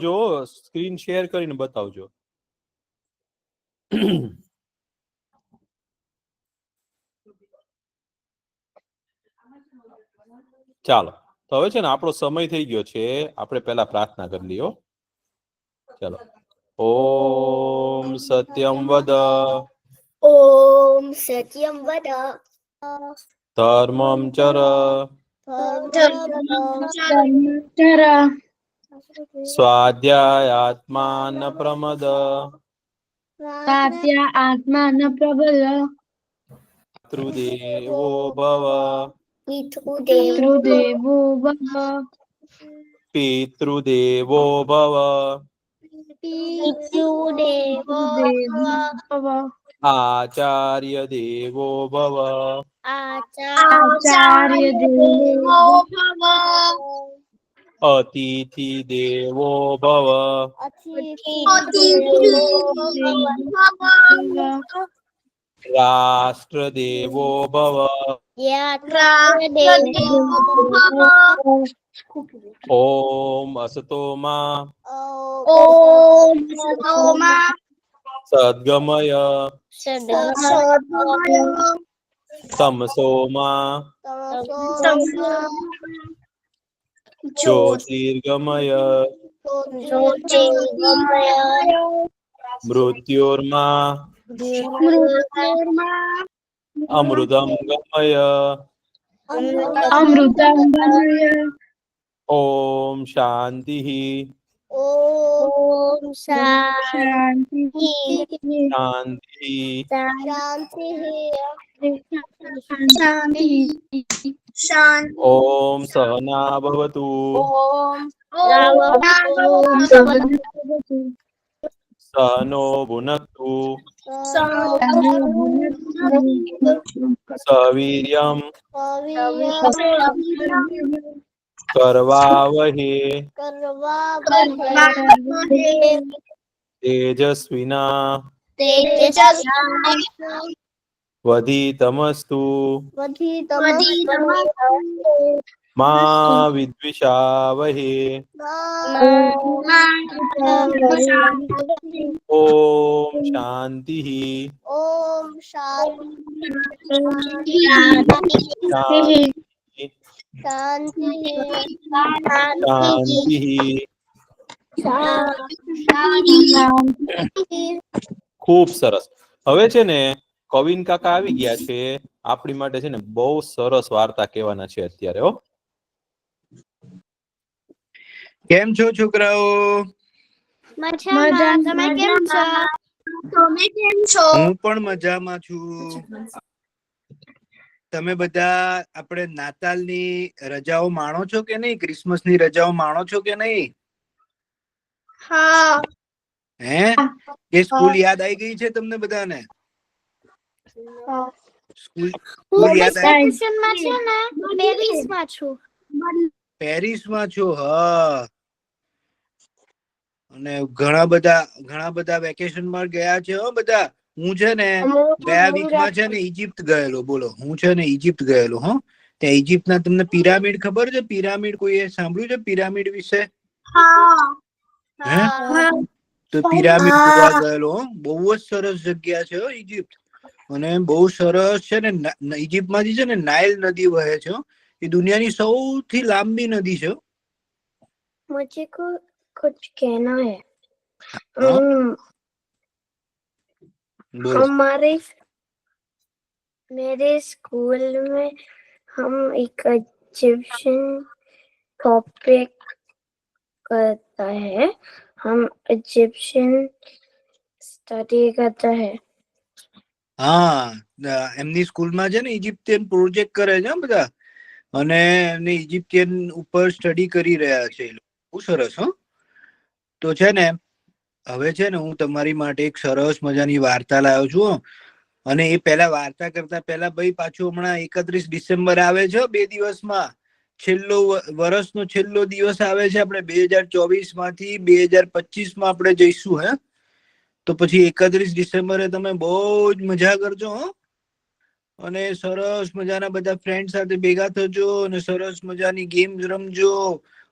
જો screen share કરીને બતાવજો. ચાલો તો હવે છે ને આપણો સમય થઈ ગયો છે, આપણે પહેલા પ્રાર્થના કરી લઈએ. ચાલો. ઓમ સત્યમ વદ, ઓમ સત્યમ વદ, ધર્મમ ચર, સ્વાધ્યાયાત્માન પ્રમદ, આત્માન પ્રબલ, પિતૃદેવો ભવ, પિતૃદેવો ભવ, પિતૃદેવો ભવ, પિતૃદેવો ભવ, આચાર્ય દેવો ભવ, આચાર્ય દેવો ભવ, અતિથિ દેવો ભવ, અતિથિ દેવો ભવ, રાષ્ટ્ર દેવો ભવ, ઓમ અસતોમા ઓમ સતોમા સદ્ગમય, સદ્ગમય, તમસોમા જ્યોતિર્ગમય, જ્યોતિર્ગમય, મૃત્યોર્મા અમૃતમ ગમય, અમૃતમ ગમય, ઓમ શાંતિ ઓમ શાંતિ, શાંતિ શાંતિ, શાંતિ, ઓમ સહના ભવતુ, સહનો ભુનક્તુ, સવીર્યમ કરવાવહે તેજસ્વિના વધિતમસ્તુ મા વિદ્વિષાવહે. ઓમ શાંતિ ઓમ શાંતિ, શાંતિ, ખૂબ સરસ. હવે છે ને કવિન કાકા આવી ગયા છે, આપણી માટે છે ને બહુ સરસ વાર્તા કહેવાના છે અત્યારે. હો, કેમ છો છોકરાઓ? મજામાં. તમે કેમ છો? હું પણ મજામાં છું. તમે બધા આપણે નાતાલની રજાઓ માણો છો કે નહીં? ક્રિસમસની રજાઓ માણો છો કે નહીં? હા. હે એ સ્કૂલ યાદ આવી ગઈ છે તમને બધાને? સ્કૂલ યાદ આવી? પેરિસમાં છું. પેરિસમાં છો? હા. અને ઘણા બધા વેકેશનમાં ગયા છે હો બધા. હું છે ને ગયા વીકમાં છે ને ઇજિપ્ત ગયેલો. બોલો, હું છે ને ઇજિપ્ત ગયેલો. હો, ત્યાં ઇજિપ્તના તમને પિરામિડ ખબર છે? પિરામિડ કોઈએ સાંભળ્યું છે પિરામિડ વિશે? હે તો પિરામિડ જોવા ગયેલો. બહુ જ સરસ જગ્યા છે ઇજિપ્ત. અને બહુ સરસ છે ને. ઇજિપ્તમાંથી છે ને નાઇલ નદી વહે છે. એ દુનિયાની સૌથી લાંબી નદી છે. मुझे कुछ कहना है. मेरे स्कूल में हम एक इजिप्शियन टॉपिक करता है. हम इजिप्शियन स्टडी करता है. હા, એમની સ્કૂલમાં છે ને ઇજિપ્તિયન પ્રોજેક્ટ કરે છે બધા, અને એમને ઇજિપ્તિયન ઉપર સ્ટડી કરી રહ્યા છે. બહુ સરસ. હો, તો છે ને હવે છે ને હું તમારી માટે એક સરસ મજાની વાર્તા લાવ્યો છું. અને એ પહેલા વાર્તા કરતા પહેલા ભાઈ પાછું હમણાં 31 ડિસેમ્બર આવે છે. 2 દિવસમાં વર્ષનો છેલ્લો દિવસ આવે છે. આપણે 2024 માંથી 2025 માં આપણે જઈશું. હે, તો પછી 31 ડિસેમ્બરે તમે બહુ જ મજા કરજો. હો, અને સરસ મજાના બધા ફ્રેન્ડ સાથે ભેગા થજો અને સરસ મજાની ગેમ્સ રમજો.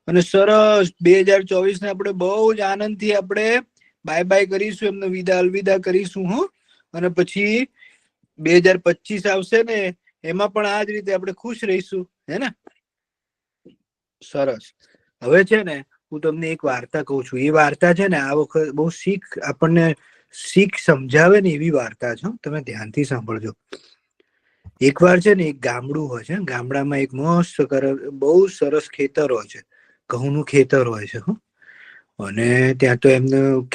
અને સરસ 2024 ને આપણે બહુ જ આનંદથી આપણે બાય બાય કરીશું, એમને અલવિદા કરીશું. હો, અને પછી 2025 આવશે ને એમાં પણ આ જ રીતે આપણે ખુશ રહીશું, હે ને? સરસ. હવે છે ને હું તમને એક વાર્તા કહું છું. એ વાર્તા છે ને આ વખત બહુ આપણને શીખ સમજાવે ને એવી વાર્તા છે. તમે ધ્યાનથી સાંભળજો. એકવાર છે ને એક ગામડું હોય છે. ગામડામાં એક મસ્ત બહુ સરસ ખેતર હોય છે. ઘઉંનું ખેતર હોય છે. અને ત્યાં તો એમનું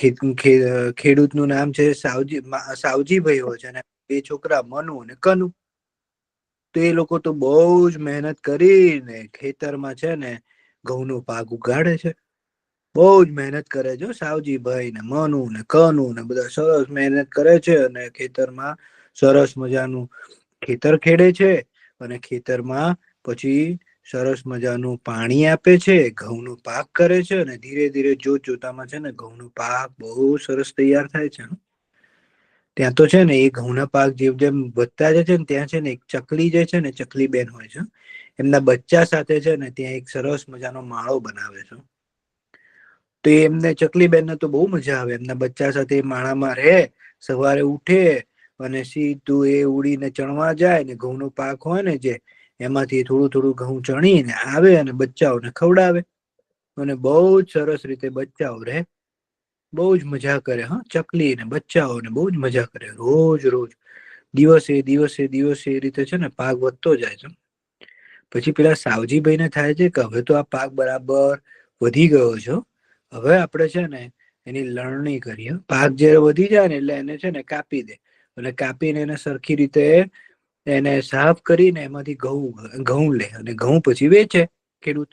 ખેડૂતનું નામ છે સાવજીભાઈ હોય છે, અને 2 છોકરા મનુ અને કનુ. તો એ લોકો તો બહુ જ મહેનત કરીને ખેતરમાં છે ને ઘઉંનો પાક ઉગાડે છે. બહુ જ મહેનત કરે છે સાવજીભાઈ ને મનુ ને કનુ ને બધા સરસ મહેનત કરે છે, અને ખેતરમાં સરસ મજાનું ખેતર ખેડે છે, અને ખેતરમાં પછી સરસ મજાનું પાણી આપે છે, ઘઉંનો પાક કરે છે, અને ધીરે ધીરે જોતામાં છે ને ઘઉંનો પાક બહુ સરસ તૈયાર થાય છે. ત્યાં તો છે ને એ ઘઉંના પાક જેમ જેમ વધતા જાય છે ને ત્યાં છે ને એક ચકલી જે છે ને ચકલી બેન હોય છે, એમના બચ્ચા સાથે છે ને ત્યાં એક સરસ મજાનો માળો બનાવે છે. તો એમને ચકલી બેનને તો બહુ મજા આવે. એમના બચ્ચા સાથે માળામાં રહે, સવારે ઉઠે અને સીધું એ ઉડીને ચણવા જાય ને ઘઉંનો પાક હોય ને જે એમાંથી થોડું થોડું ઘઉં ચણીને આવે અને બચ્ચાઓને ખવડાવે, અને બહુ જ સરસ રીતે બચ્ચાઓ રહે. બહુ જ મજા કરે. ચકલી ને બચ્ચાઓને બહુ જ મજા કરે. રોજ દિવસે એ રીતે છે ને પાક વધતો જાય છે. પછી પેલા સાવજીભાઈને થાય છે કે હવે તો આ પાક બરાબર વધી ગયો છે. હવે આપણે છે ને એની લણણી કરીએ. પાક જયારે વધી જાય ને એટલે એને છે ને કાપી દે, અને કાપીને એને સરખી રીતે એને સાફ કરીને એમાંથી ઘઉં લે, અને ઘઉં પછી વેચે ખેડૂત.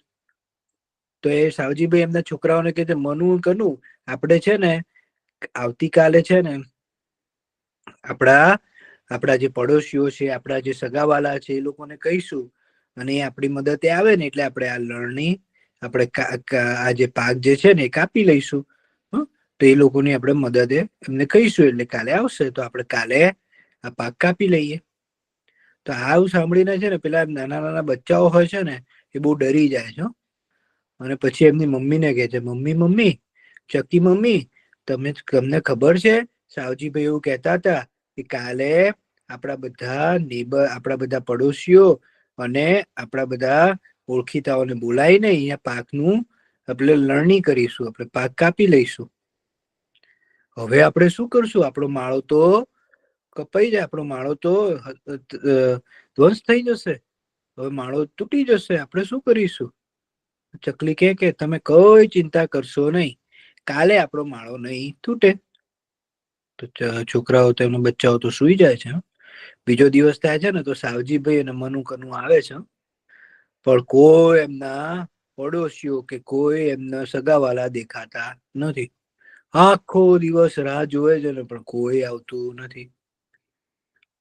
તો એ સાવજીભાઈ એમના છોકરાઓને કહે છે, મનુ કનુ આપણે છે ને આવતીકાલે છે ને આપણા જે પડોશીઓ છે, આપણા જે સગાવાલા છે, એ લોકોને કહીશું, અને એ આપણી મદદે આવે ને એટલે આપણે આ લણણી આપણે આ જે પાક જે છે ને એ કાપી લઈશું. તો એ લોકોની આપણે મદદે એમને કહીશું એટલે કાલે આવશે તો આપણે કાલે આ પાક કાપી લઈએ. તો આવું સાંભળીને છે ને પેલા નાના નાના બચ્ચાઓ હોય છે ને એ બહુ ડરી જાય છે. અને પછી એમની મમ્મીને કહે છે, મમ્મી ચકી મમ્મી, તમને ખબર છે સાવજીભાઈ એવું કહેતા હતા કે કાલે આપણા બધા પડોશીઓ અને આપણા બધા ઓળખીતાઓને બોલાવીને અહીંયા પાકનું આપણે લણણી કરીશું, આપણે પાક કાપી લઈશું. હવે આપણે શું કરશું? આપણો માળો તો કપાઈ જાય, આપણો માળો તો ધ્વંસ થઈ જશે. હવે માળો તૂટી જશે. આપણે શું કરીશું? ચકલી કે તમે કોઈ ચિંતા કરશો નહીં, કાલે આપણો માળો નહીં તૂટે. તો છોકરાઓ તો એમના બચ્ચાઓ તો સુઈ જાય છે. બીજો દિવસ થાય છે ને તો સાવજીભાઈ અને મનુ કનુ આવે છે, પણ કોઈ એમના પડોશીઓ કે કોઈ એમના સગાવાલા દેખાતા નથી. આખો દિવસ રાહ જોવે છે ને પણ કોઈ આવતું નથી.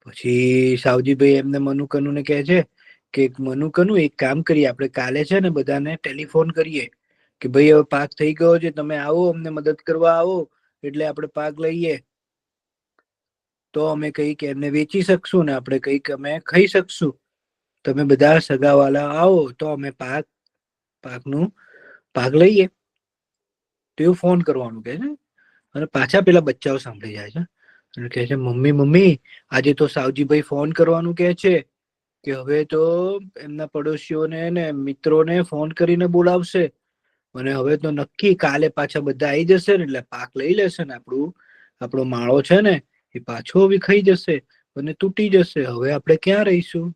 પછી સાવજીભાઈ એમને મનુ કનુને કહે છે કે મનુ કનુ એક કામ કરીએ, આપણે કાલે છે ને બધાને ટેલિફોન કરીએ કે ભાઈ હવે પાક થઈ ગયો છે, તમે આવો અમને મદદ કરવા આવો એટલે આપણે પાક લઈએ. તો અમે કંઈક એમને વેચી શકશું ને આપણે કંઈક અમે ખાઈ શકશું. તમે બધા સગાવાલા આવો તો અમે પાકનું પાક લઈએ. તો એવું ફોન કરવાનું કહે છે. અને પાછા પેલા બચ્ચાઓ સાંભળી જાય છે અને કહે છે, મમ્મી આજે તો સાવજીભાઈ ફોન કરવાનું કહે છે કે હવે તો એમના પડોશીઓને ને મિત્રોને ફોન કરીને બોલાવશે, અને હવે તો નક્કી કાલે પાછા બધા આવી જશે ને એટલે પાક લઈ લેશે ને આપણો માળો છે ને એ પાછો વિખાઈ જશે અને તૂટી જશે. હવે આપણે ક્યાં રહીશું?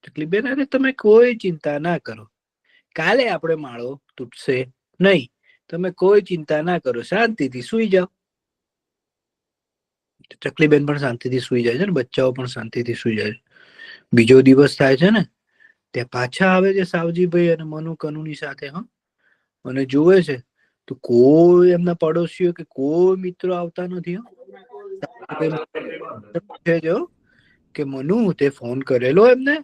ચકલી બેન, અરે તમે કોઈ ચિંતા ના કરો, કાલે આપણે માળો તૂટશે નહીં. તમે કોઈ ચિંતા ના કરો, શાંતિથી સુઈ જાઓ. ચકલી બેન પણ શાંતિથી સુઈ જાય છે ને બચ્ચાઓ પણ શાંતિથી સુઈ જાય છે. બીજો દિવસ થાય છે ને ત્યાં પાછા આવે છે સાવજીભાઈ અને મનુ કનુની સાથે. અને જુએ છે તો કોઈ એમના પડોશીઓ કે કોઈ મિત્રો આવતા નથી. કે મનુ, તે ફોન કરેલો એમને?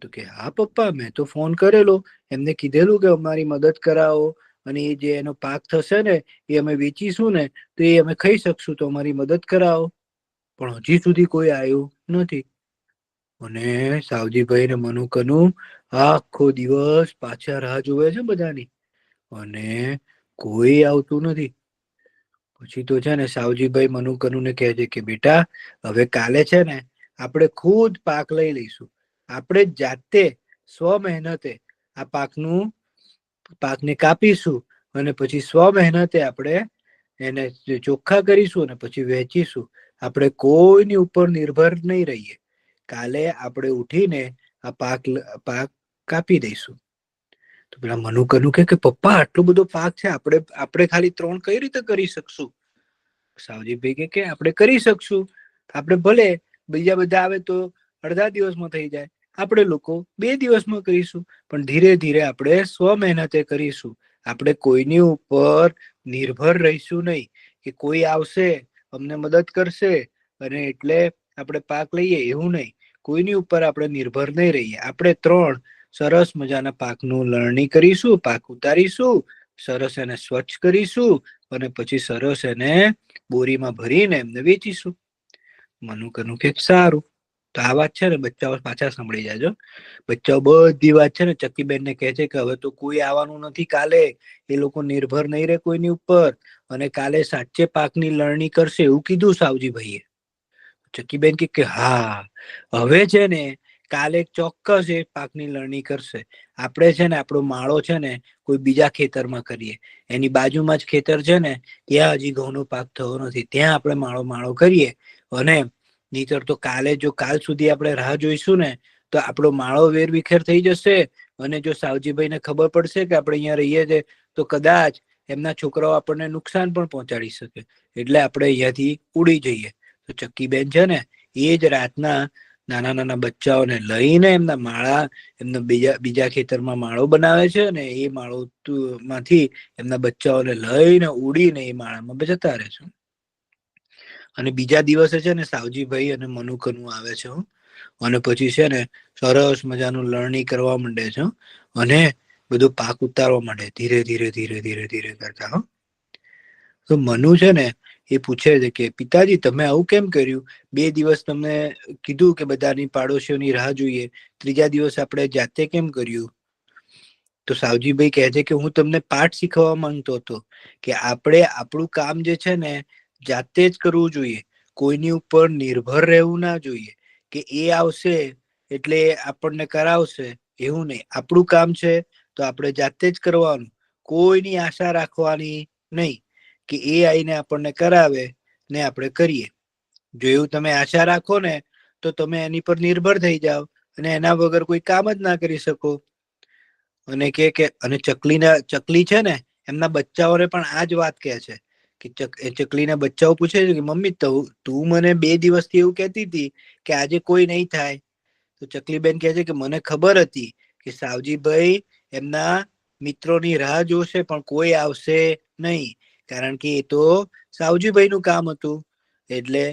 તો કે હા પપ્પા, મેં તો ફોન કરેલો, એમને કીધેલું કે અમારી મદદ કરાવો, અને એ જે એનો પાક થશે ને એ અમે વેચીશું ને તો એ અમે ખાઈ શકશું, તો અમારી મદદ કરાવો. પણ હજી સુધી કોઈ આવ્યું નથી. અને સાવજીભાઈ ને મનુ કનુ આખો દિવસ પાછા રાહ જોવે છે બધાની અને કોઈ આવતું નથી. પછી તો છે ને સાવજીભાઈ મનુકનુને કહે છે કે બેટા હવે કાલે છે ને આપણે ખુદ પાક લઈ લઈશું. આપણે જાતે મહેનતે આ પાકને કાપીશું અને પછી મહેનતે આપણે એને ચોખ્ખા કરીશું અને પછી વહેંચીશું. આપણે કોઈની ઉપર નિર્ભર નહીં રહીએ. કાલે આપણે ઉઠીને આ પાક કાપી દઈશું. તો પેલા મનુકનુ કે પપ્પા આટલો બધો પાક છે, આપણે ખાલી 3 કઈ રીતે કરી શકશું? સાવજીભાઈ કે આપણે કરી શકશું. આપણે ભલે બીજા બધા આવે તો અડધા દિવસમાં થઈ જાય, આપણે લોકો 2 દિવસમાં કરીશું. પણ ધીરે ધીરે આપણે મહેનતે કરીશું. આપણે કોઈની ઉપર નિર્ભર રહીશું નહીં કે કોઈ આવશે અમને મદદ કરશે અને એટલે આપણે પાક લઈએ, એવું નહીં. કોઈની ઉપર આપણે નિર્ભર નહીં રહીએ. આપણે 3 સરસ મજાના પાકનું લણણી કરીશું, પાક ઉતારીશું, સરસ એને સ્વચ્છ કરીશું અને પછી સરસ એને બોરીમાં ભરીને એમને વેચીશું. મનુકનુ કે સારું. તો આ વાત છે ને બચ્ચાઓ પાછા સાંભળી જાજો. બચ્ચાઓ બધી વાત છે ને ચક્કીબેનને કહે છે કે હવે તો કોઈ આવવાનું નથી કાલે, એ લોકો નિર્ભર નહીં રહે કોઈની ઉપર અને કાલે સાચે પાકની લણણી કરશે એવું કીધું સાવજીભાઈએ. ચક્કીબેન કે હા, હવે છે ને કાલે ચોક્કસ એ પાકની લણણી કરશે. આપણે છે ને આપણો માળો છે ને કોઈ બીજા ખેતરમાં કરીએ. એની બાજુમાં જ ખેતર છે ને, ત્યાં હજી ઘઉંનો પાક થયો નથી, ત્યાં આપણે માળો કરીએ. અને નહીતર તો કાલ સુધી આપણે રાહ જોઈશું ને તો આપણો માળો વેરવિખેર થઈ જશે. અને જો સાવજીભાઈને ખબર પડશે કે આપણે અહીંયા રહીએ છીએ તો કદાચ એમના છોકરાઓ આપણને નુકસાન પણ પહોંચાડી શકે. એટલે આપણે અહીંયાથી ઉડી જઈએ. તો ચક્કીબેન છે ને એ જ રાતના નાના નાના બચ્ચાઓને લઈને એમના બીજા ખેતરમાં માળો બનાવે છે અને એ માળો માંથી એમના બચ્ચાઓને લઈને ઉડીને એ માળામાં જતા રહે છે. અને બીજા દિવસે છે ને સાવજીભાઈ અને મનુકનુ આવે છે અને પછી છે ને સરસ મજાનું લણણી કરવા માંડે છે અને બધું પાક ઉતારવા માંડે ધીરે ધીરે ધીરે ધીરે ધીરે કરતા. તો મનુ છે ને એ પૂછે છે કે પિતાજી તમે આવું કેમ કર્યું? 2 દિવસ તમને કીધું કે બધાની પાડોશીઓની રાહ જોઈએ, ત્રીજા દિવસ આપણે જાતે કેમ કર્યું? તો સાવજીભાઈ કહે છે કે હું તમને પાઠ શીખવવા માંગતો હતો કે આપણે આપણું કામ જે છે ને જાતે જ કરવું જોઈએ. કોઈની ઉપર નિર્ભર રહેવું ના જોઈએ કે એ આવશે એટલે આપણને કરાવશે, એવું નહીં. આપણું કામ છે તો આપણે જાતે જ કરવાનું. કોઈની આશા રાખવાની નહીં કે એ આવીને આપણને કરાવે ને આપણે કરીએ. જો એવું તમે આશા રાખો ને તો તમે એની પર નિર્ભર થઈ જાઓ અને એના વગર કોઈ કામ જ ના કરી શકો. અને અને ચકલી છે ને એમના બચ્ચાઓને પણ આ જ વાત કહે છે કે ચકલીના બચ્ચાઓ પૂછે છે કે મમ્મી તું મને 2 દિવસથી એવું કહેતી હતી કે આજે કોઈ નહીં થાય. તો ચકલીબેન કહે છે કે મને ખબર હતી કે સાવજીભાઈ એમના મિત્રોની રાહ જોશે પણ કોઈ આવશે નહીં, કારણ કે એ તો સાવજીભાઈનું કામ હતું. એટલે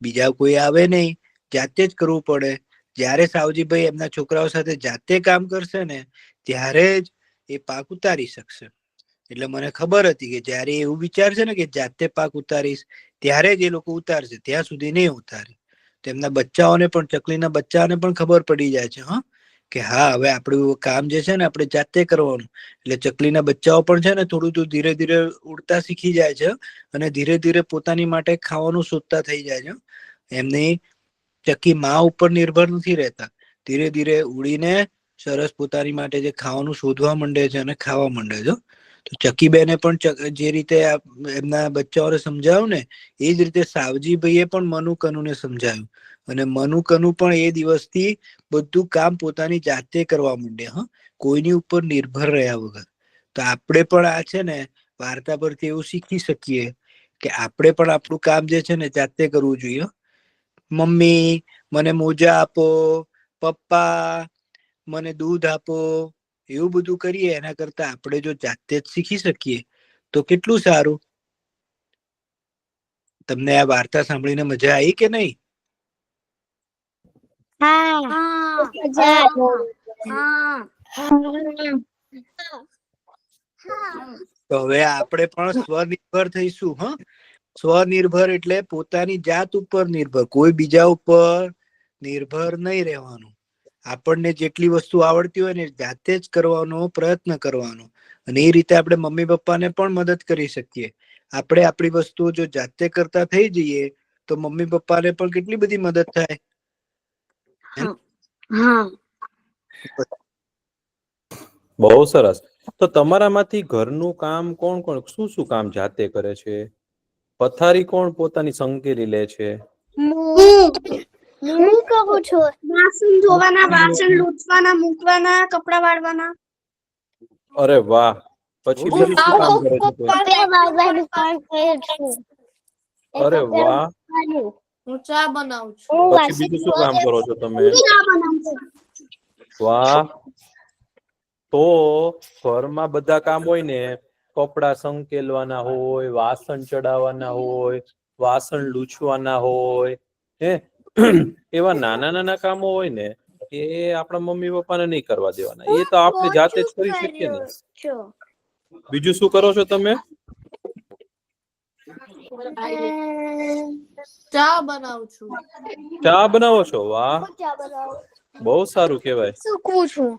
બીજા કોઈ આવે નહીં, જાતે જ કરવું પડે. જ્યારે સાવજીભાઈ એમના છોકરાઓ સાથે જાતે કામ કરશે ને ત્યારે જ એ પાક ઉતારી શકશે. એટલે મને ખબર હતી કે જ્યારે એવું વિચારશે ને કે જાતે પાક ઉતારીશ ત્યારે જ એ લોકો ઉતારશે, ત્યાં સુધી નહીં ઉતારે. તેમના બચ્ચાઓને પણ ચકલીના બચ્ચાઓને પણ ખબર પડી જાય છે કે હા હવે આપણું કામ જે છે ને આપણે જાતે કરવાનું. એટલે ચકલીના બચ્ચાઓ પણ છે ને થોડું ધીરે ધીરે ઉડતા શીખી જાય છે અને ધીરે ધીરે પોતાની માટે ખાવાનું શોધતા થઈ જાય છે. એમની ચક્કી માં ઉપર નિર્ભર નથી રહેતા, ધીરે ધીરે ઉડીને સરસ પોતાની માટે જે ખાવાનું શોધવા માંડે છે અને ખાવા માંડે છે. તો ચક્કીબેને પણ જે રીતે એમના બચ્ચાઓને સમજાવ્યું ને એ જ રીતે સાવજીભાઈએ પણ મનુકનુને સમજાવ્યું અને મનુકનુ પણ એ દિવસથી બધું કામ પોતાની જાતે કરવા માંડ્યા, કોઈની ઉપર નિર્ભર રહ્યા વગર. તો આપણે પણ આ છે ને વાર્તા પરથી એવું શીખી શકીએ કે આપણે પણ આપણું કામ જે છે ને જાતે કરવું જોઈએ. મમ્મી મને મોજા આપો, પપ્પા મને દૂધ આપો, એવું બધું કરીએ એના કરતા આપણે જો જાતે જ શીખી શકીએ તો કેટલું સારું. તમને આ વાર્તા સાંભળીને મજા આવી કે નહીં? તો હવે આપણે પણ સ્વનિર્ભર થઈશું. સ્વનિર્ભર એટલે પોતાની જાત ઉપર નિર્ભર, કોઈ બીજા ઉપર નિર્ભર નહીં રહેવાનું. આપણને જેટલી વસ્તુ આવડતી હોય ને જાતે જ કરવાનો પ્રયત્ન કરવાનો અને એ રીતે આપણે મમ્મી પપ્પાને પણ મદદ કરી શકીએ. આપણે આપણી વસ્તુઓ જો જાતે કરતા થઈ જઈએ તો મમ્મી પપ્પાને પણ કેટલી બધી મદદ થાય. હા. બહુ સરસ. તો તમારામાંથી ઘરનું કામ કોણ કોણ શું શું કામ જાતે કરે છે? પથારી કોણ પોતાની સંકેલી લે છે? હું કરું છું. વાસણ ધોવાના, વાસણ લૂછવાના, મૂકવાના, કપડા વાળવાના. અરે વાહ. પછી બીજું શું કામ કરે છે તું? કપડા વાળવાનું કામ કરું છું. અરે વાહ. હું ચા બનાવું છું. હું પછી બીજું શું કામ કરો છો તમે? ચા બનાવું છું. વાહ. તો ઘરમાં બધા કામ હોય ને, કપડા સંકેલવાના હોય, વાસણ ચડાવવાના હોય, વાસણ લૂછવાના હોય, હે એવા નાના નાના કામો હોય ને એ આપણા મમ્મી પપ્પાને નહીં કરવા દેવાના. એ તો આપણે જાતે જ કરી શકીએ ને. બીજું શું કરો છો તમે? ચા બનાવું છું. ચા બનાવો છો? વાહ, બહુ સારું કહેવાય. શીખું છું.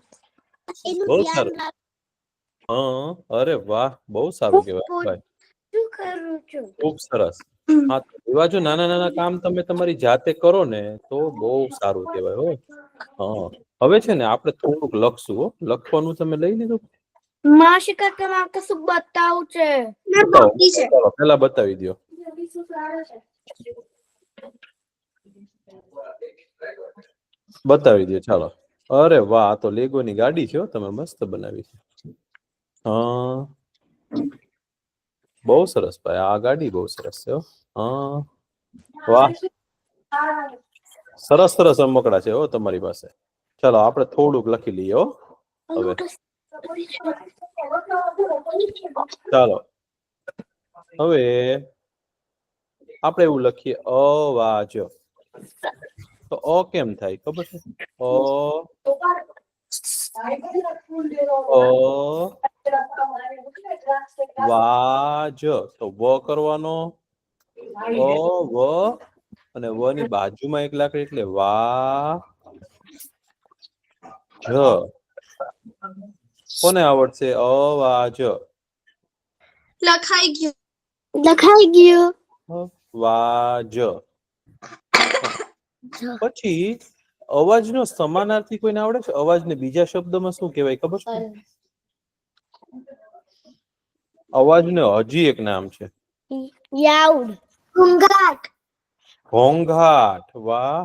બહુ સારું. હા, અરે વાહ, બહુ સારું કહેવાય ભાઈ. શું કરું છું? ખૂબ સરસ. હા, તો એવા જો નાના નાના કામ તમે તમારી જાતે કરો ને તો બહુ સારું કહેવાય હો. હા, હવે છે ને આપણે થોડુંક લખશું હો. લખવાનું તમે લઈ લીધું? માસી કરતા મારે કશું બતાવું છે. બતાવો, ચાલો પહેલા બતાવી દો. બતાવી દો ચાલો. અરે વાહ, આ તો લેગોની ગાડી છે હો. તમે મસ્ત બનાવી છે. હા, બહુ સરસ ભાઈ. આ ગાડી બહુ સરસ છે હો. હા, વાહ, સરસ સરસ રમકડા છે હો તમારી પાસે. ચાલો આપણે થોડુંક લખી લઈએ હો. હવે ચાલો હવે આપણે એવું લખીએ અવાજ. તો અ કેમ થાય ખબર છે? અ વાજ. તો વ કરવાનો. વ અને વ ની બાજુમાં એક લાકડી એટલે વા જ. કોને આવડશે? અવાજ. લખાઈ ગયું. લખાઈ ગયું. વાજ. પછી અવાજનો સમાનાર્થી કોઈને આવડે છે? અવાજને બીજા શબ્દમાં શું કહેવાય ખબર છે? અવાજને હજી એક નામ છે. યાઉડ. ઘોંઘાટ. ઘોંઘાટ. વાહ.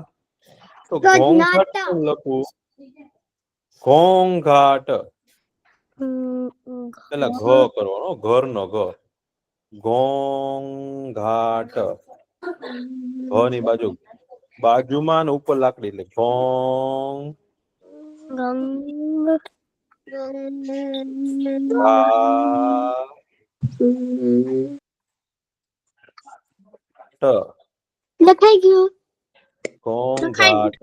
તો ઘોંઘાટ કેમ લખવું? ઘોંઘાટ. પેલા ઘ કરવાનો, ઘરનો ઘ. ઘોંઘાટ. ઘ ની બાજુમાં ને ઉપર લાકડી એટલે ઘોંઘ. લખાઈ ગયું. ઘોંઘાટ.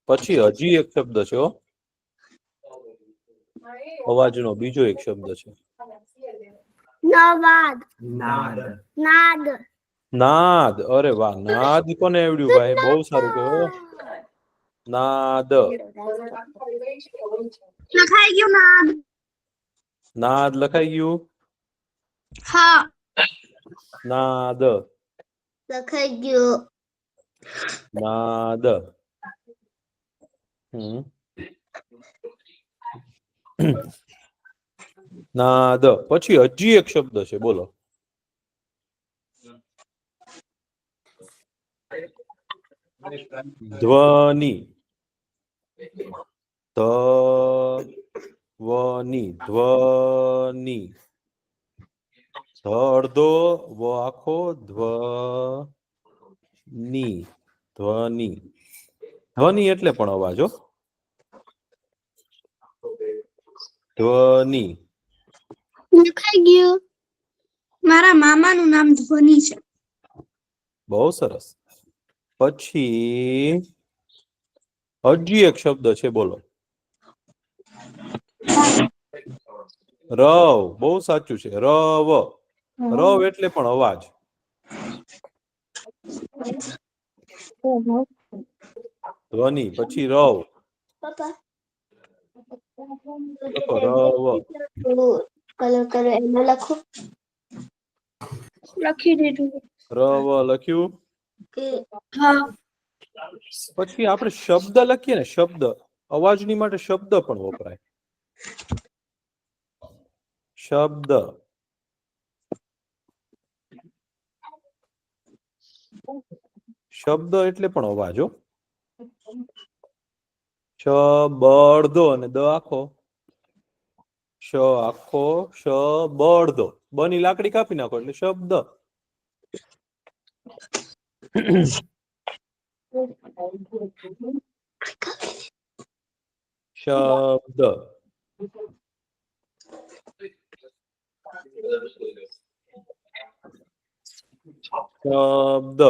પછી હજી એક શબ્દ છે હો. અવાજનો બીજો એક શબ્દ છે. નવાદ. નાદ. નાદ. અરે વાહ, નાદ કોને આવડ્યું ભાઈ? બહુ સારું કહેવાય. નાદ. લખાઈ ગયું નાદ. નાદ લખાઈ ગયું. હા. નાદ. લખાઈ ગયું. નાદ. નાદ. પછી હજી એક શબ્દ છે, બોલો. ધ્વનિ. ધ્વનિ. ધ્વનિ. ધ અડધો, વ આખો, ધ્વનિ. ધ્વનિ. ધ્વનિ એટલે પણ અવાજ હો. ધ્વનિ. લખાઈ ગયું. મારા મામાનું નામ ધ્વનિ છે. બહુ સરસ. પછી હજી એક શબ્દ છે, બોલો. રવ. બહુ સાચું છે. રવ. રવ એટલે પણ અવાજ. ધ્વનિ. પછી રવ. પપ્પા લખો રવ. કલર કરો એમાં લખો. લખી દીધું. રવ લખ્યું. હા. પછી આપણે શબ્દ લખીએ ને, શબ્દ અવાજની માટે શબ્દ પણ વપરાય. શબ્દ. શબ્દ એટલે પણ અવાજો. શબડદો અને દ આખો. શ આખો શબડદો. બની લાકડી કાપી નાખો એટલે શબ્દ. શબ્દ. શબ્દ.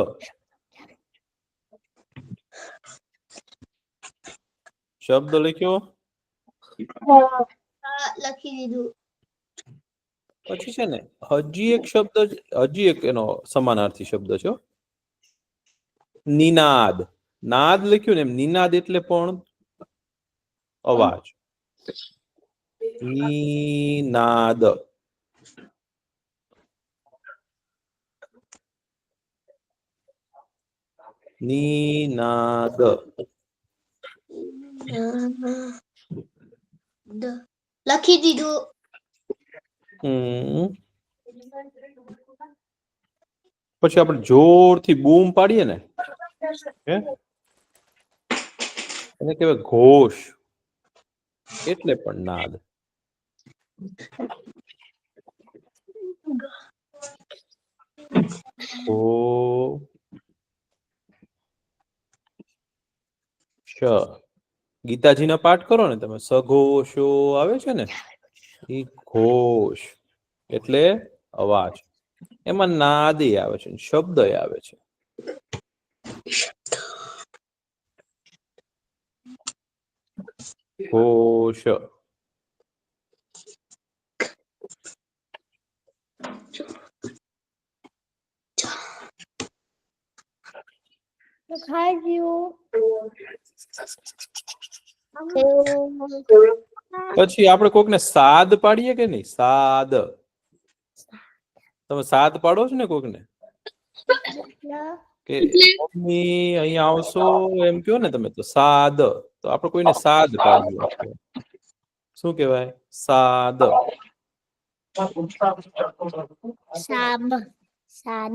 શબ્દ લખ્યો. લખી દીધું. પછી છે ને હજી એક શબ્દ, હજી એક એનો સમાનાર્થી શબ્દ છે. નિનાદ. નાદ લખ્યું ને એમ નિનાદ એટલે પણ અવાજ. નિનાદ. નિનાદ. લખી દીધું. પછી આપણે જોરથી બૂમ પાડીએ ને, એને કહેવાય ઘોષ. એટલે પણ નાદ. ગીતાજીના પાઠ કરો ને તમે, સઘોષો આવે છે ને, એ ઘોષ એટલે અવાજ. એમાં નાદ આવે છે, શબ્દ આવે છે. ઘોષ. ખાઈ ગયું. પછી આપણે કોકને સાદ પાડીએ કે નહીં? સાદ. તમે સાદ પાડો છો ને કોકને કે મમ્મી અહીંયા આવશો એમ કહો ને તમે, તો સાદ. તો આપણે કોઈને સાદ પાડીએ. શું કહેવાય? સાદ. સાબ. સાદ.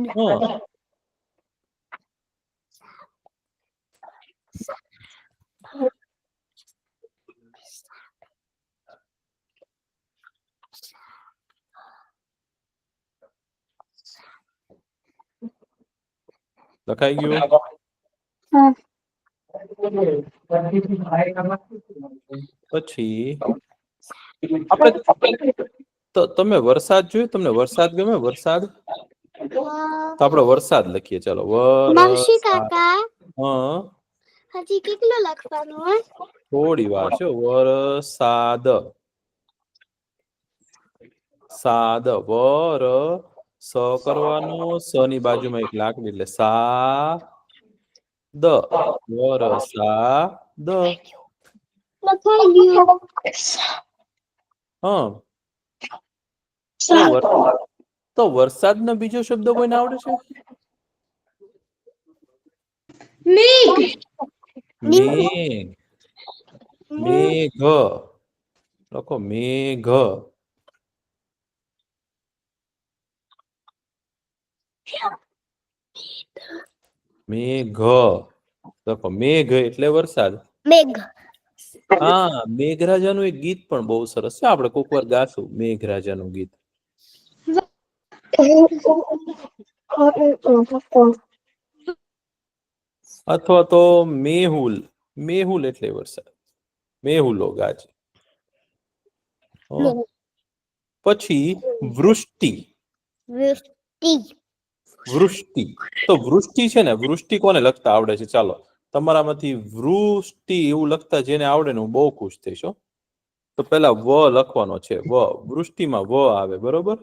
લખાઈ ગયું. પછી આપણે તમે વરસાદ જોયું? તમને વરસાદ ગમે? વરસાદ. તો આપણે વરસાદ લખીએ. ચાલો માવશી કાકા. હા, હજી કેટલું લખવાનું હોય? થોડી વાર છે. વરસાદ. સાદ. વર સ કરવાનો, સ ની બાજુમાં એક લાકડી એટલે સા દ. વરસાદ. લખાઈ ગયું. હા, તો વરસાદનો બીજો શબ્દ કોઈને આવડે છે? મેઘ. મેઘ. મેઘ લખો. મેઘ. મેઘ લખો. મેઘ એટલે વરસાદ. મેઘ. હા, મેઘરાજાનું એક ગીત પણ બહુ સરસ છે. આપણે કોક વાર ગાશું મેઘરાજાનું ગીત. અથવા તો મેહુલ. મેહુલ એટલે વરસાદ. મેહુલો ગાજે. પછી વૃષ્ટિ. વૃષ્ટિ. તો વૃષ્ટિ છે ને, વૃષ્ટિ કોને લખતા આવડે છે? ચાલો, તમારામાંથી વૃષ્ટિ એવું લખતા જેને આવડે ને, હું બહુ ખુશ થઈશ. તો પેલા વ લખવાનો છે. વ. વૃષ્ટિમાં વ આવે, બરોબર?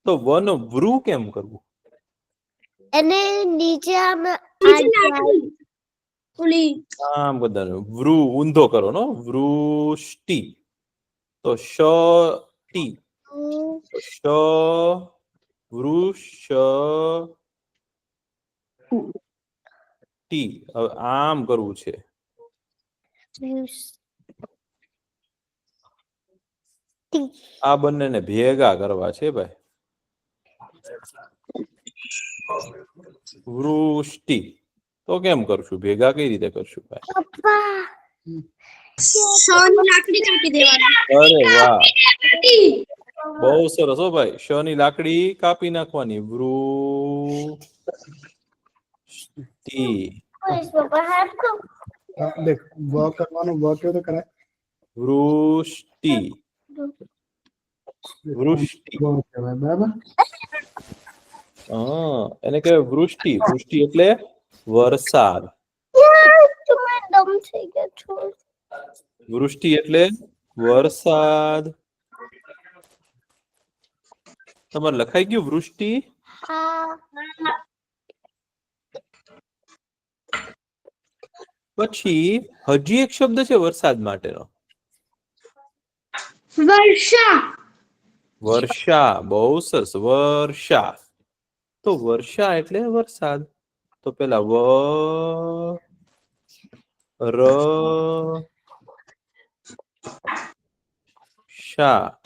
તો વ નો વૃ કેમ કરવું? એને નીચે ઓલી આમ બધાનું વૃ ઊંધો કરો નો વૃષ્ટિ તો શ ટી તો શ વૃષ ટી હવે આમ કરવું છે આ બંનેને ભેગા કરવા છે ભાઈ વૃષ્ટિ તો કેમ કરશું ભેગા કઈ રીતે કરશું ભાઈ પપ્પા શ ની લાકડી કાપી દેવાની અરે વાહ બહુ સરસ હો ભાઈ શ ની લાકડી કાપી નાખવાની વૃષ્ટિ પપ્પા હાથ કો देख वर्क करवानो वर्क तो कराए વૃષ્ટિ વૃષ્ટિ वर्क करवाए बराबर હા એને કહેવાય વૃષ્ટિ વૃષ્ટિ એટલે વરસાદ तुम्हें दम થઈ ગયો છો વૃષ્ટિ એટલે વરસાદ તમારે લખાઈ ગયું વૃષ્ટિ હા પછી હજી એક શબ્દ છે વરસાદ માટેનો વર્ષા વર્ષા બહુ સરસ વર્ષા તો વર્ષા એટલે વરસાદ તો પેલા વ ર શા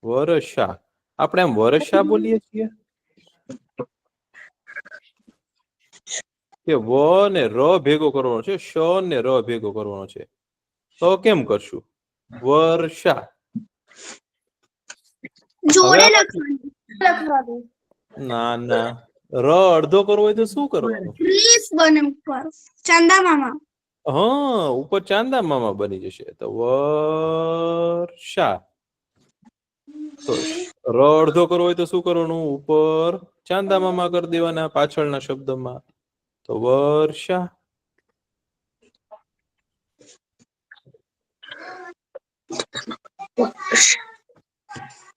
વર્ષા આપણે આમ વર્ષા બોલીએ છીએ કે વ ને ર ભેગો કરવાનો છે શ ને ર ભેગો કરવાનો છે તો કેમ કરશું વર્ષા જોડે હવે લખવાનું ના ના ર અડધો કરવો હોય તો શું કરવાનું લીફ બને ઉપર ચાંદા મામા હા ઉપર ચાંદા મામા બની જશે તો વર્ષા તો ર અડધો કરવો હોય તો શું કરવાનું ઉપર ચાંદા મામા કરી દેવાના પાછળના શબ્દમાં તો વર્ષા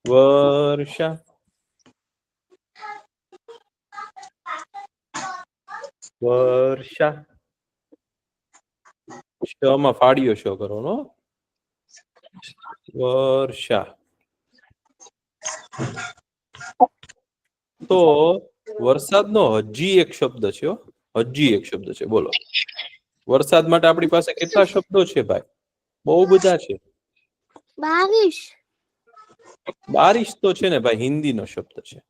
વર્ષા વર્ષા શમાં ફાડ્યો શો કરવાનો વર્ષા તો વરસાદનો હજી એક શબ્દ છે હો. હજી એક શબ્દ છે બોલો વરસાદ માટે આપણી પાસે કેટલા શબ્દો છે ભાઈ બહુ બધા છે બારિશ બારિશ તો છે ને ભાઈ હિન્દીનો શબ્દ છે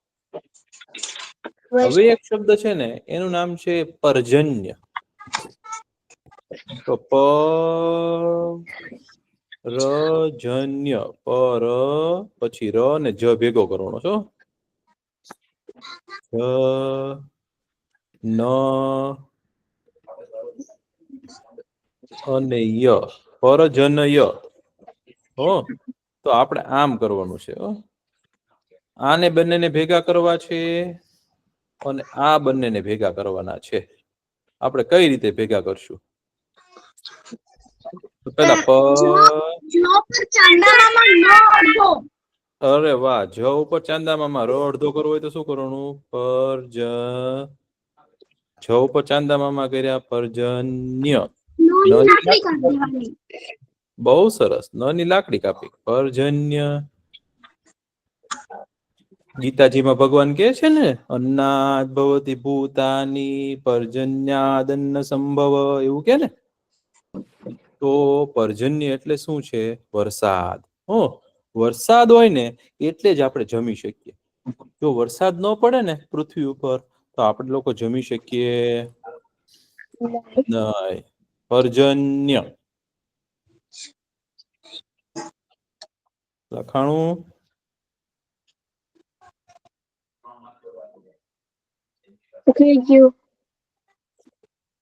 હવે એક શબ્દ છે ને એનું નામ છે પર્જન્ય તો પરજન્ય પર પછી ર ને જ ભેગો કરવાનો છો ન અને ય પરજનય હો તો આપણે આમ કરવાનું છે હો આને બંનેને ભેગા કરવા છે અને આ બંનેને ભેગા કરવાના છે આપણે કઈ રીતે ભેગા કરશું તો પેલા જો પર ચાંદા મામા ન અડધો અરે વાહ જ ઉપર ચાંદા મામા ર અડધો કરવો હોય તો શું કરવાનું પર જ ઉપર ચાંદા મામા કર્યા પરજન્ય નો ની લાકડી કાપી દેવાની બહુ સરસ ન ની લાકડી કાપી પર્જન્ય ગીતાજીમાં ભગવાન કહે છે ને અન્નાદ ભવતિ ભૂતાની પર્જન્યાદન્ન સંભવ એવું કે ને તો પર્જન્ય એટલે શું છે વરસાદ હો વરસાદ હોય ને એટલે જ આપણે જમી શકીએ જો વરસાદ ન પડે ને પૃથ્વી ઉપર તો આપણે લોકો જમી શકીએ નહીં પર્જન્ય લખાણું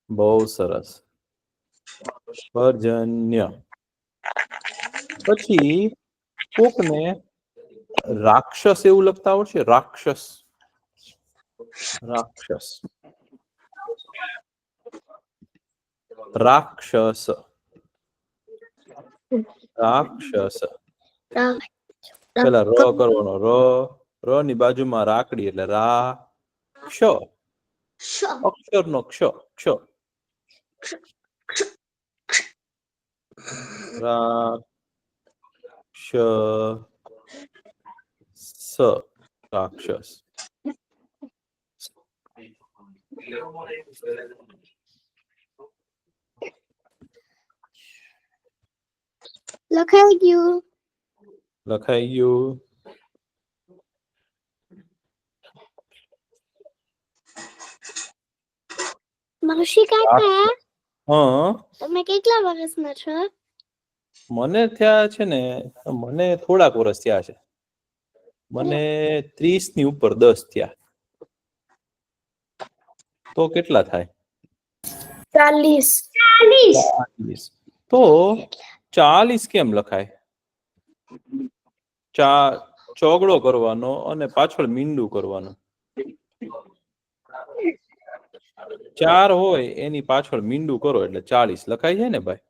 બહુ સરસ પર્જન્ય પછી કોકને રાક્ષસ એવું લખતા આવડશે રાક્ષસ રાક્ષસ રાક્ષસ રાક્ષસ પેલા ર કરવાનો ર ની બાજુમાં રાકડી એટલે રા ક્ષ અક્ષર નો ક્ષ ક્ષ રાક્ષસ રાક્ષસ. લખાઈ ગયું. લખાઈ ગયું. માસી કાકા હા, તમે કેટલા વર્ષના છો? મને થયા છે ને, મને થોડાક વર્ષ થયા છે. મને 30 ની ઉપર 10 થયા. તો કેટલા થાય? 40. 40. તો 40 કેમ લખાય? ચોગડો કરવાનો અને પાછળ મીંડું કરવાનું. 4 હોય એની પાછળ મીંડું કરો એટલે 40 લખાય છે ને ભાઈ?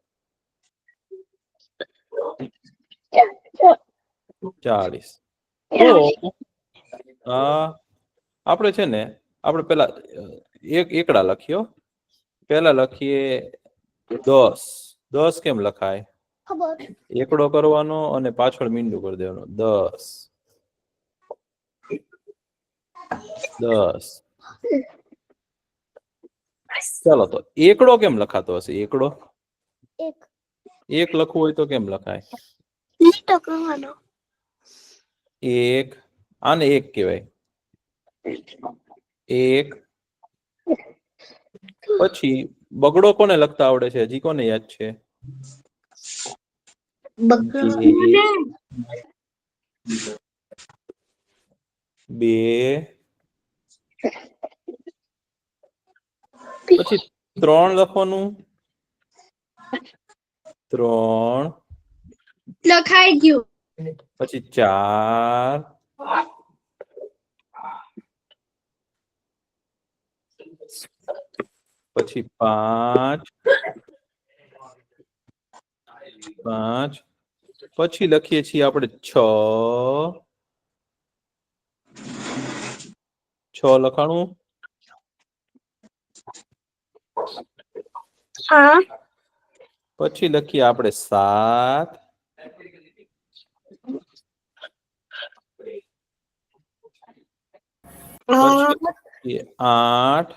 40. તો આપણે છે ને, આપણે પેલા એકડા લખ્યો. પેલા લખીએ 10. 10 કેમ લખાય? ખબર. એકડો કરવાનો અને પાછળ મીંડું કરી દેવાનું. 10. ચાલો, તો એકડો કેમ લખાતો હશે? એકડો એક લખવું હોય તો કેમ લખાય? લીટો કરવાનો. એક, આને એક કહેવાય. એક. પછી બગડો કોને લખતા આવડે છે? હજી કોને યાદ છે? બે. પછી 3 લખવાનું. 3. લખાઈ ગયું. પછી 4. પછી 5. પછી લખીએ છીએ આપણે 6 લખાણું. હા. પછી લખીએ આપણે 7. પછી 8.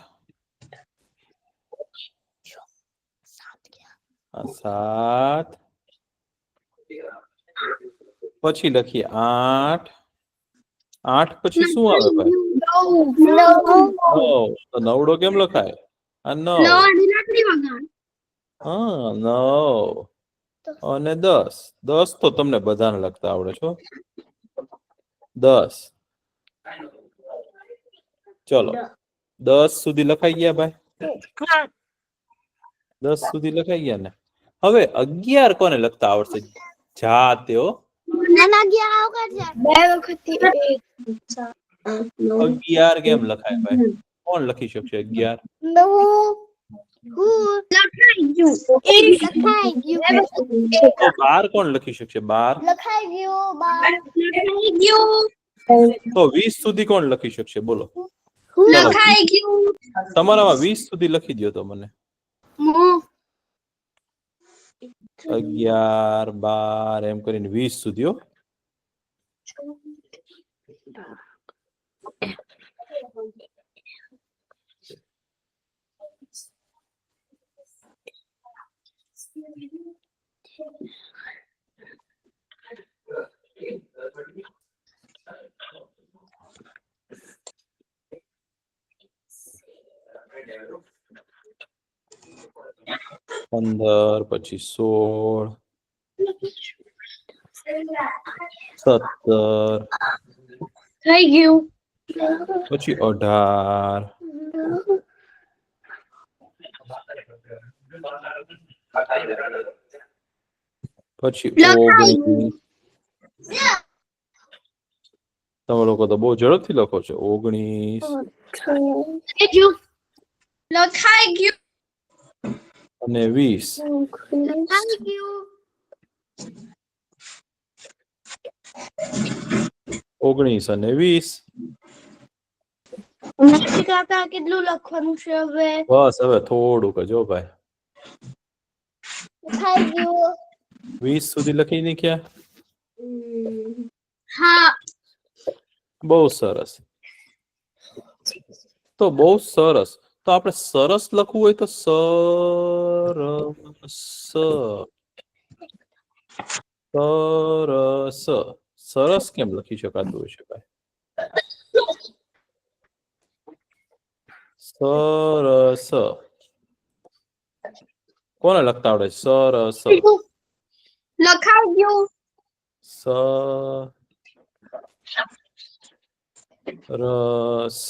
7. પછી લખીએ 8. 8 પછી શું આવે ભાઈ? 9. તો નવડો કેમ લખાય? આ 9. હા, 9. અને 10. 10 તો તમને બધાને લખતા આવડે છો. 10. ચલો, 10 સુધી લખાઈ ગયા ભાઈ? 10 સુધી લખાઈ ગયા ને? હવે 11 કોને લખતા આવડશે? જાતે હો. નાના ગયા આવગર જાય. 11 કેમ લખાય ભાઈ? કોણ લખી શકશે 11? લખાઈ ગયું. તો 12 કોણ લખી શકશે? 12. લખાઈ ગયું. 12. તો 20 સુધી કોણ લખી શકશે? બોલો. લખાઈ ગયું. તમારામાં 20 સુધી લખી દો તો મને. 11, 12 એમ કરીને 20 સુધી હો. પંદર, પછી 16, 17, થઈ ગયું. પછી 18, પછી 19. તમે લોકો તો બહુ ઝડપથી લખો છો. 19 થઈ ગયું. લખાઈ ગયું. અને 20. લખાઈ ગયું. 19 અને 20. માસી કાકા કેટલું લખવાનું છે હવે? બસ હવે થોડુંક જ હો ભાઈ. લખાઈ ગયું 20 સુધી લખી નાખ્યા. હા બહુ સરસ. તો બહુ સરસ. તો આપણે સરસ લખવું હોય તો સરસ સરસ. સરસ કેમ લખી શકાતું હોય છે ભાઈ? સરસ કોને લખતા આવડે છે? સરસ લખાઈ ગયું રસ.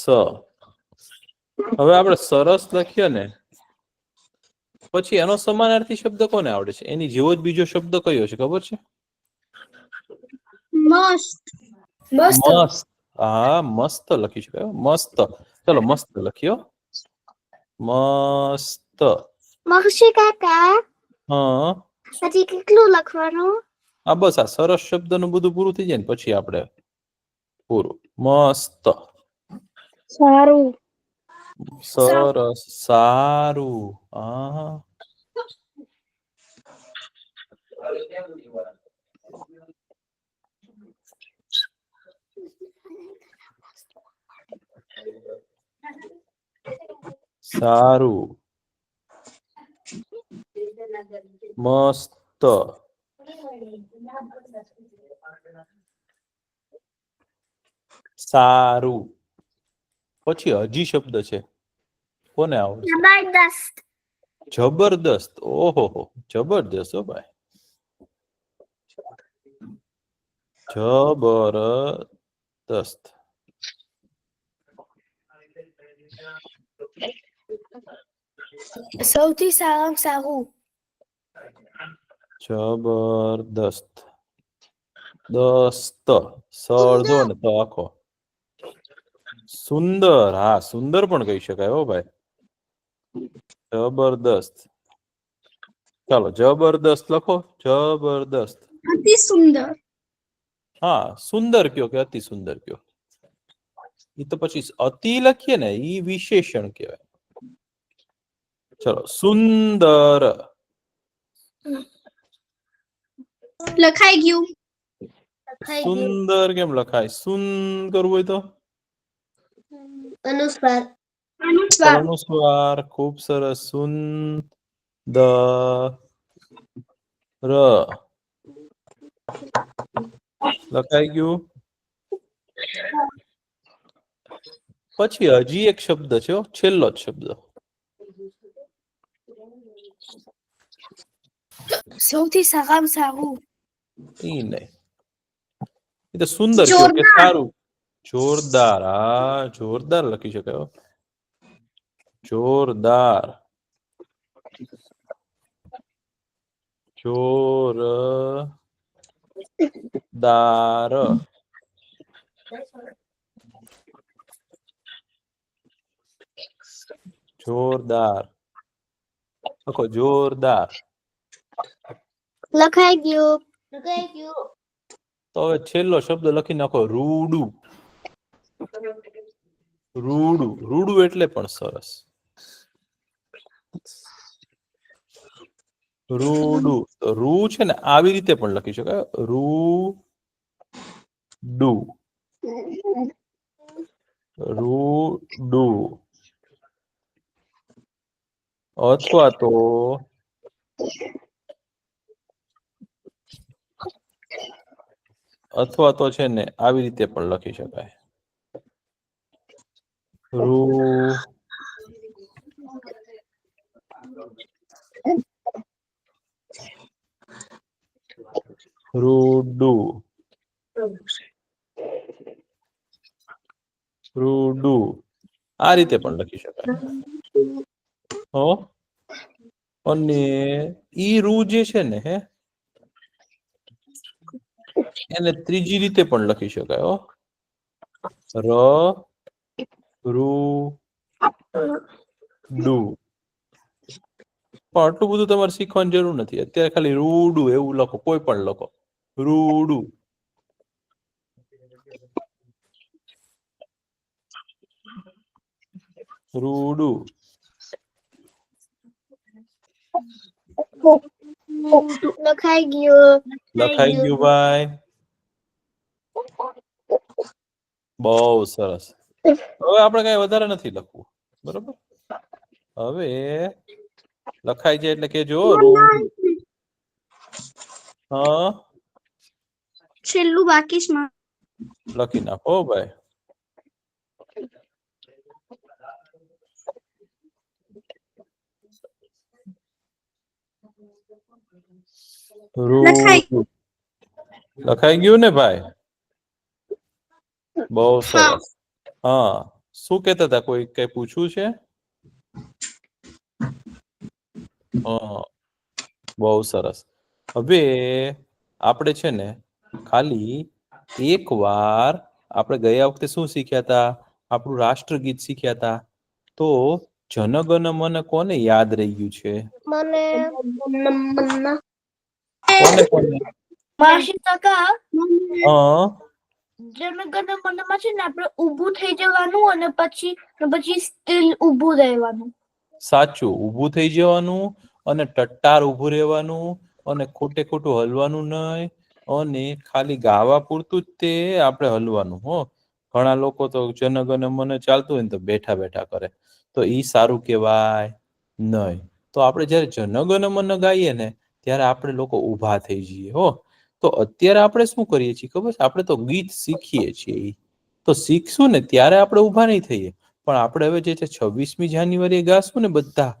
હવે આપણે સરસ લખીએ ને પછી એનો સમાનાર્થી શબ્દ કોને આવડે છે? એની જેવો જ બીજો શબ્દ કયો છે ખબર છે? મસ્ત મસ્ત. હા મસ્ત લખી શકાય. મસ્ત. ચલો મસ્ત લખ્યો. મસ્ત. મહર્ષિ કાકા હા હજી કેટલું લખવાનું આ બસ આ સરસ શબ્દનું બધું પૂરું થઈ જાય ને પછી આપણે પૂરું. મસ્ત. સારું સરસ. સારું. હા સારું. મસ્ત. સારું. પછી હજી શબ્દ છે કોને આવડે? જબરદસ્ત જબરદસ્ત. ઓહો જબરદસ્ત હો ભાઈ. જબરદસ્ત. સૌથી સારામાં સારું જબરદસ્ત. દસ્ત. સરજો ને તો આખો. સુંદર. હા સુંદર પણ કહી શકાય હો ભાઈ. જબરદસ્ત. ચાલો જબરદસ્ત લખો. જબરદસ્ત. અતિ સુંદર હા સુંદર કયો કે અતિ સુંદર કયો? એ તો પછી અતિ લખીએ ને એ વિશેષણ કહેવાય. ચલો સુંદર. લખાઈ ગયું સુંદર કેમ લખાય? સુન કરવું હોય તો અનુસ્વાર અનુસ્વાર અનુસ્વાર. ખૂબ સરસ. સુંદર. લખાઈ ગયું. પછી હજી એક શબ્દ છે હો, છેલ્લો જ શબ્દ. સૌથી સારામાં સારું ઈ નહીં. એ તો સુંદર કયો કે જોરદાર સારું. જોરદાર. હા જોરદાર લખી શકાય હો. જોરદાર. જોરદાર. જોરદાર. લખો જોરદાર. લખાઈ ગયું તો હવે છેલ્લો શબ્દ લખી નાખો. રૂડું. રૂડું. રૂડું એટલે પણ સરસ. રૂડું. તો રૂ છે ને આવી રીતે પણ લખી શકાય. રૂડું. રૂડું. અથવા તો છે ને આવી રીતે પણ લખી શકાય. રૂડું. રૂડું. આ રીતે પણ લખી શકાય. હો અને ઈ રૂ જે છે ને હે એને ત્રીજી રીતે પણ લખી શકાય. હો ર રૂ ડુ. પણ આટલું બધું તમારે શીખવાની જરૂર નથી. અત્યારે ખાલી રૂડું એવું લખો. કોઈ પણ લખો. રૂડું. રૂડું. લખાઈ ગયું. લખાઈ ગયું ભાઈ? બહુ સરસ. હવે આપણે કઈ વધારે નથી લખવું, બરોબર? હવે લખાઈ જાય એટલે કેજો રૂમ. હા, છેલ્લું બાકી છે મારું. લખી નાખો ભાઈ. લખાઈ. લખાઈ ગયું ને ભાઈ? બહુ સરસ. હા, શું કહેતા હતા? કોઈ કઈ પૂછવું છે? હા, બહુ સરસ. હવે આપણે છે ને ખાલી એક વાર આપણે ગયા વખતે શું શીખ્યા હતા? આપણું રાષ્ટ્રગીત શીખ્યા હતા. તો જનગણ મન કોને યાદ રહી ગયું છે? કોને કોને? માસી કાકા, હા, જનગણ મનમાં છે ને આપણે ઊભું થઈ જવાનું અને પછી સ્ટીલ ઊભું રહેવાનું. સાચું. ઊભું થઈ જવાનું અને ટટ્ટાર ઊભું રહેવાનું અને ખોટે ખોટું હલવાનું નહીં અને ખાલી ગાવા પૂરતું જ તે આપણે હલવાનું. હો, ઘણા લોકો તો જનગણ મન ચાલતું હોય ને તો બેઠા બેઠા કરે, તો ઈ સારું કહેવાય નહીં. તો આપણે જ્યારે જનગણ મન ગાઈએ ને ત્યારે આપણે લોકો ઊભા થઈ જઈએ. હો, તો અત્યારે આપણે શું કરીએ છીએ ખબર છે? આપણે તો ગીત શીખીએ છીએ. તો શીખશું ને ત્યારે આપણે ઊભા નહીં થઈએ, પણ આપણે હવે જે છે 26મી જાન્યુઆરીએ ગાશું ને બધા,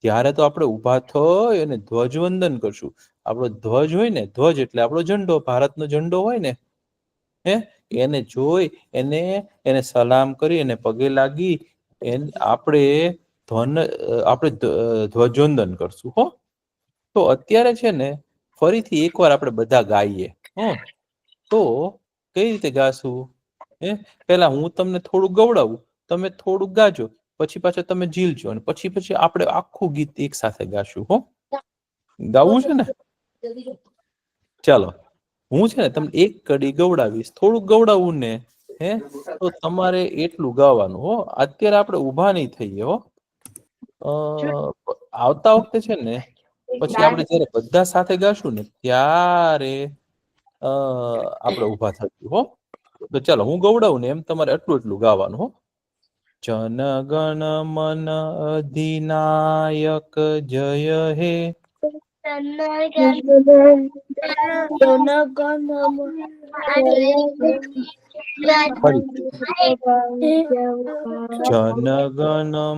ત્યારે તો આપણે ઊભા થઈ અને ધ્વજવંદન કરશું. આપણો ધ્વજ હોય ને, ધ્વજ એટલે આપણો ઝંડો, ભારતનો ઝંડો હોય ને, એને જોઈ એને સલામ કરી એને પગે લાગી આપણે ધ્વજવંદન કરશું. હો, તો અત્યારે છે ને ફરીથી એકવાર આપણે બધા ગાઈએ. તો કઈ રીતે ગાશું? પેલા હું તમને થોડું ગવડાવું, તમે થોડું ગાજો, પછી પાછા તમે ઝીલજો અને પછી આપણે આખું ગીત એક સાથે ગાશું. હો, ગાવું છે ને? ચાલો, હું છે ને તમને એક કડી ગવડાવીશ, થોડુંક ગવડાવું ને, તો તમારે એટલું ગાવાનું. હો, અત્યારે આપણે ઊભા નહીં થઈએ. હો, આવતા વખતે છે ને પછી આપણે જયારે બધા સાથે ગાશું ને ત્યારે આપણે ઊભા થશું. હો, તો ચાલો હું ગવડાવું ને એમ તમારે એટલું ગાવાનું. હો, જનગણ મન અધિનાયક જય હે. જનગણ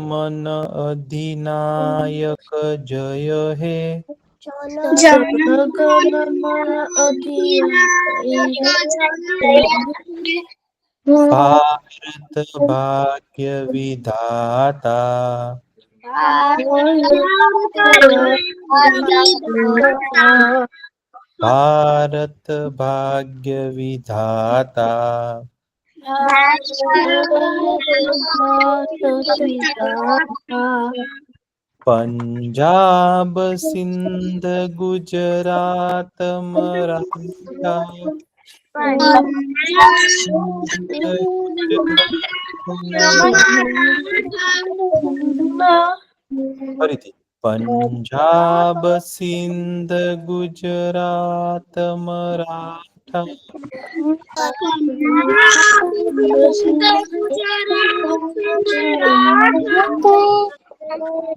મન અધિનાયક જય હે. ભારત ભાગ્ય વિધાતા. ભારત ભાગ્ય વિધાતા. પંજાબ સિંધ ગુજરાત મરાઠા. ફરીથી પંજાબ સિંધ ગુજરાત મરાઠા.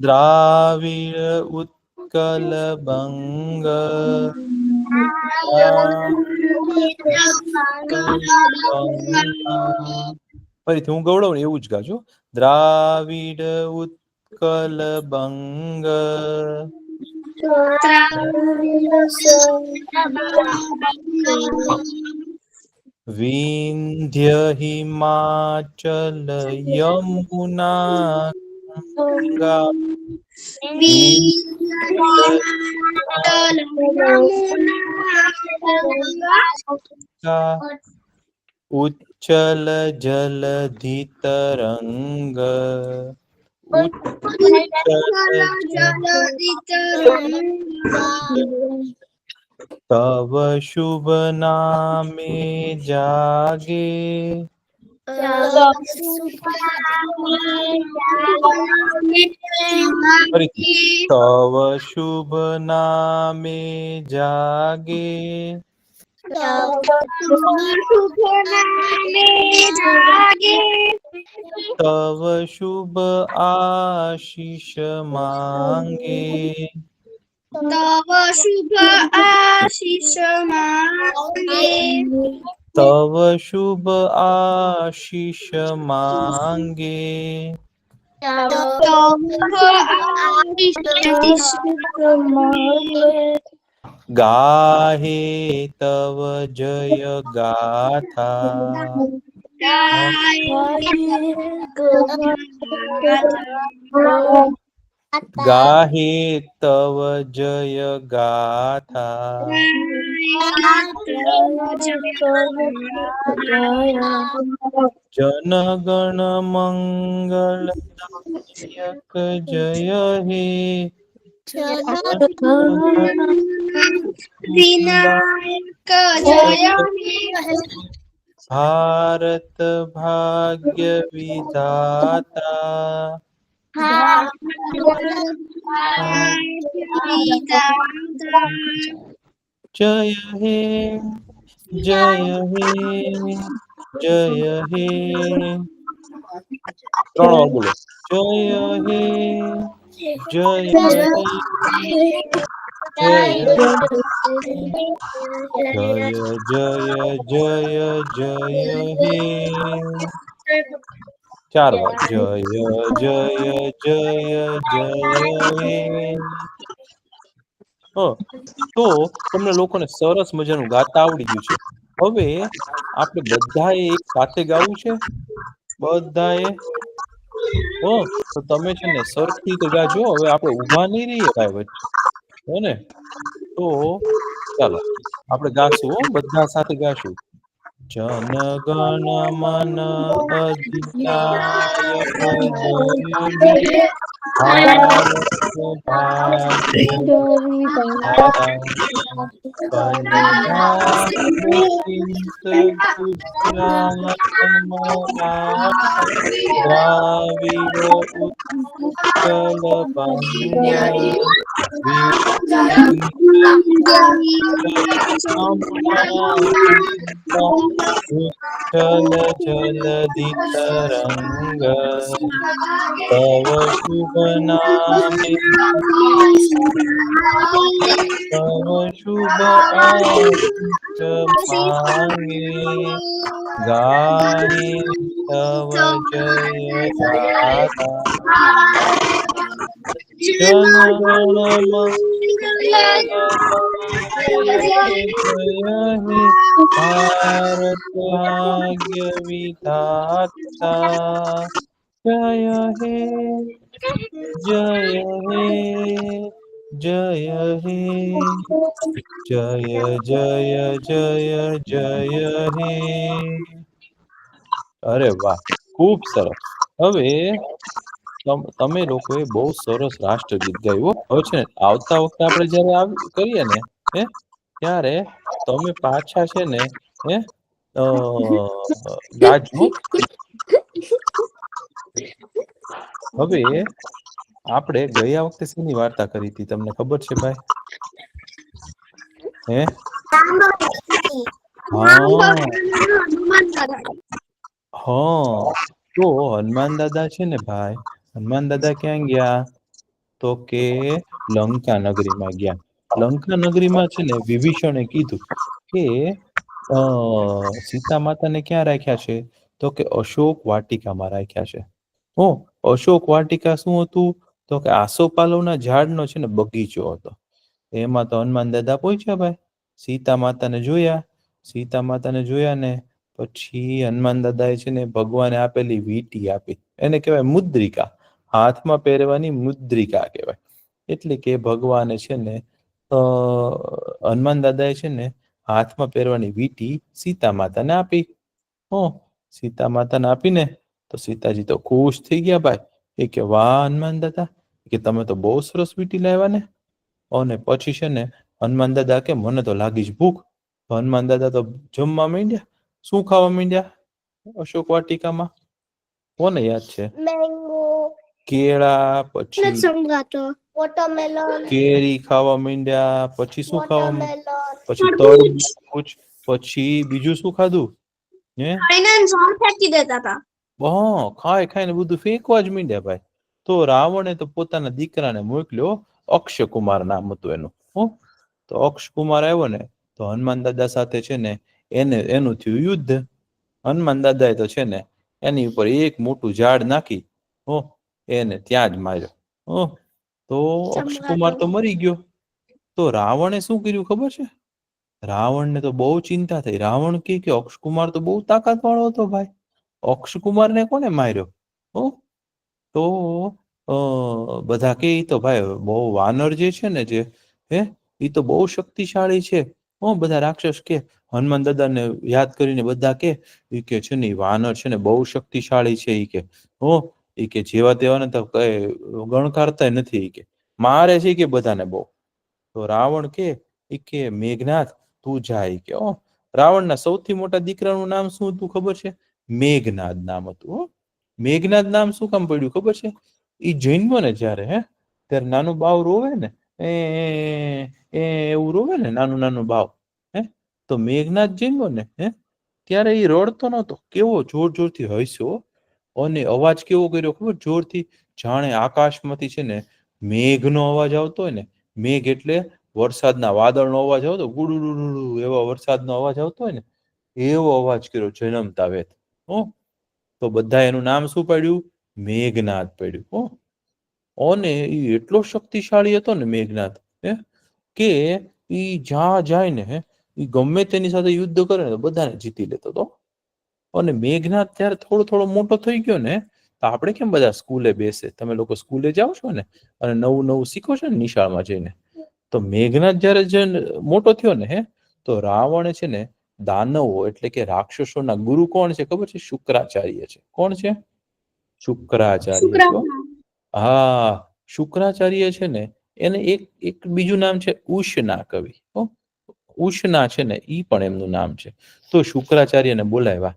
દ્રાવિડ ઉત્કલ બંગ. ફરીથી હું ગવડાવું એવું જ ગાજો. દ્રાવિડ ઉત્કલ બંગ. વિંધ્ય હિમાચલ યમુના ગંગા. ઉચ્ચલ જલધિ તરંગ. તવ શુભ નામે જાગે. ફરીથી તવ શુભ નામે જાગે તવ શુભ આશીષ માંગે તવ શુભ આશીષ માંગે તવ શુભ આશીષ માંગે ગાહે તવ જય ગાથા ગાહે તવ જય ગાથા જનગણ મંગલ દાયક જય હે વિનાયક જય ભારત ભાગ્ય વિધાતા જય હે જય હે જય હે ત્રણ વાર બોલો જય હે જય હે જય જય જય જય હે ચાર વાર જય જય જય જય હે તો તમને લોકોને સરસ મજાનું ગાતા આવડી ગયું છે. હવે આપણે બધાએ એક સાથે ગાવું છે. બધાએ તો તમે છે ને સરખી રીતે ગાજો. હવે આપણે ઊભા નહીં રહીએ ભાઈ વચ્ચે, હો ને? તો ચાલો આપણે ગાશું, હો, બધા સાથે ગાશું. જન ગણ મન અધિનાયક જય હે ભારત ભાગ્ય વિધાતા પંજાબ સિંધ ગુજરાત મરાઠા દ્રાવિડ ઉત્કલ વિઠ્ઠલ જલધિ તરંગ તવ શુભ નામે તવ શુભ આશીષ માંગે ગાહે તવ જય ગાથા જનગણ મંગલ જય હે ભારત ભાગ્ય વિધાતા જય હે જય હે જય હે જય જય જય જય હે. અરે વાહ, ખૂબ સરસ. હવે તમે લોકોએ બહુ સરસ રાષ્ટ્રગીત ગાયું. હવે છે ને આવતા વખતે આપણે જયારે કરીએ ને ત્યારે તમે પાછા છે ને ગાજો. હવે આપણે ગયા વખતે શેની વાર્તા કરી હતી તમને ખબર છે ભાઈ? તો હનુમાન દાદા છે ને ભાઈ, હનુમાન દાદા ક્યાં ગયા? તો કે લંકા નગરીમાં ગયા. લંકા નગરીમાં છે ને વિભીષણે કીધું કે સીતા માતાને ક્યાં રાખ્યા છે? તો કે અશોક વાટિકામાં રાખ્યા છે. અશોક વાટિકા શું હતું? તો કે આસોપાલવના ઝાડનો છે ને બગીચો હતો. એમાં તો હનુમાન દાદા પહોંચ્યા ભાઈ. સીતા માતાને જોયા ને પછી હનુમાન દાદાએ છે ને ભગવાને આપેલી વીંટી આપી. એને કહેવાય મુદ્રિકા. હાથમાં પહેરવાની મુદ્રિકા કહેવાય. એટલે કે ભગવાને છે ને હનુમાન દાદાએ છે ને હાથમાં પહેરવાની વીંટી સીતા માતાને આપી. સીતા માતાને આપીને તો સીતાજી તો ખુશ થઈ ગયા ભાઈ. એ કે વાહ હનુમાન દાદા, કે તમે તો બહુ સરસ વીંટી લાવ્યા ને. અને પછી છે ને હનુમાન દાદા કે મને તો લાગી જ ભૂખ. હનુમાન દાદા તો જમવા માંડ્યા. શું ખાવા માંડ્યા? અશોક વાટિકામાં કોને યાદ છે? મેંગો, કેળા, પછી સંભળાતો વોટરમેલન, કેરી ખાવા માંડ્યા, પછી શું ખાવા વોટરમેલન, પછી તરબૂચ. તરબૂચ, પછી બીજું શું ખાધું? હે ખાઈને ઝાડ ફેંકી દેતા હતા. ખાઈ ખાઈને બધું ફેંકવા જ માંડ્યા ભાઈ. તો રાવણે તો પોતાના દીકરાને મોકલ્યો, અક્ષયકુમાર નામ હતું એનું. તો અક્ષકુમાર આવ્યો ને તો હનુમાન દાદા સાથે છે ને એનું થયું યુદ્ધ. હનુમાન દાદાએ તો છે ને એની ઉપર એક મોટું ઝાડ નાખી એને ત્યાં જ માર્યો. તો અક્ષકુમાર તો મરી ગયો. તો રાવણે શું કર્યું ખબર છે? રાવણને તો બહુ ચિંતા થઈ. રાવણ કે અક્ષકુમાર તો બહુ તાકાત વાળો હતો ભાઈ, અક્ષકુમારને કોને માર્યો? તો બધા કે તો ભાઈ બહુ વાનર જે છે ને જે એ તો બહુ શક્તિશાળી છે. બધા રાક્ષસ કે હનુમાન દાદાને યાદ કરીને બધા કે છે ને વાનર છે ને બહુ શક્તિશાળી છે. એ કે જેવા તેવાને તો કઈ ગણકારતા નથી. કે મારે છે કે બધાને બહુ. તો રાવણ કે મેઘનાથ તું જાય કે રાવણના સૌથી મોટા દીકરાનું નામ શું હતું ખબર છે? મેઘનાદ નામ હતું. મેઘનાદ નામ શું કામ પડ્યું ખબર છે? એ જન્મ્યો ને જયારે ત્યારે નાનું બાવ રોવે ને એવું રોવે ને નાનું નાનું બાવ તો મેઘનાદ જન્મ્યો ને ત્યારે એ રડતો નતો. કેવો જોર જોરથી હસ્યો અને અવાજ કેવો કર્યો ખબર? જોરથી, જાણે આકાશમાંથી છે ને મેઘનો અવાજ આવતો હોય ને. મેઘ એટલે વરસાદના વાદળનો અવાજ આવતો, ગુડુડુ એવો વરસાદનો અવાજ આવતો હોય ને એવો અવાજ કર્યો જન્મતા વેત. તો બધા એનું નામ શું પાડ્યું? મેઘનાદ પાડ્યું. અને એ એટલો શક્તિશાળી હતો ને મેઘનાદ કે ઈ જ્યાં જાય ને એ ગમે તેની સાથે યુદ્ધ કરે ને બધાને જીતી લેતો હતો. અને મેઘનાદ ત્યારે થોડો થોડો મોટો થઈ ગયો ને તો આપણે કેમ બધા સ્કૂલે બેસે, તમે લોકો સ્કૂલે જાઓ છો ને અને નવું નવું શીખો છો ને નિશાળમાં જઈને. તો મેઘનાદ જયારે મોટો થયો ને તો રાવણે છે ને દાનવો એટલે કે રાક્ષસોના ગુરુ કોણ છે ખબર છે? શુક્રાચાર્ય છે. કોણ છે? શુક્રાચાર્ય છે. હા, શુક્રાચાર્ય છે ને એને એક બીજું નામ છે ઉશના કવિ. ઉશના છે ને ઈ પણ એમનું નામ છે. તો શુક્રાચાર્યને બોલાવ્યા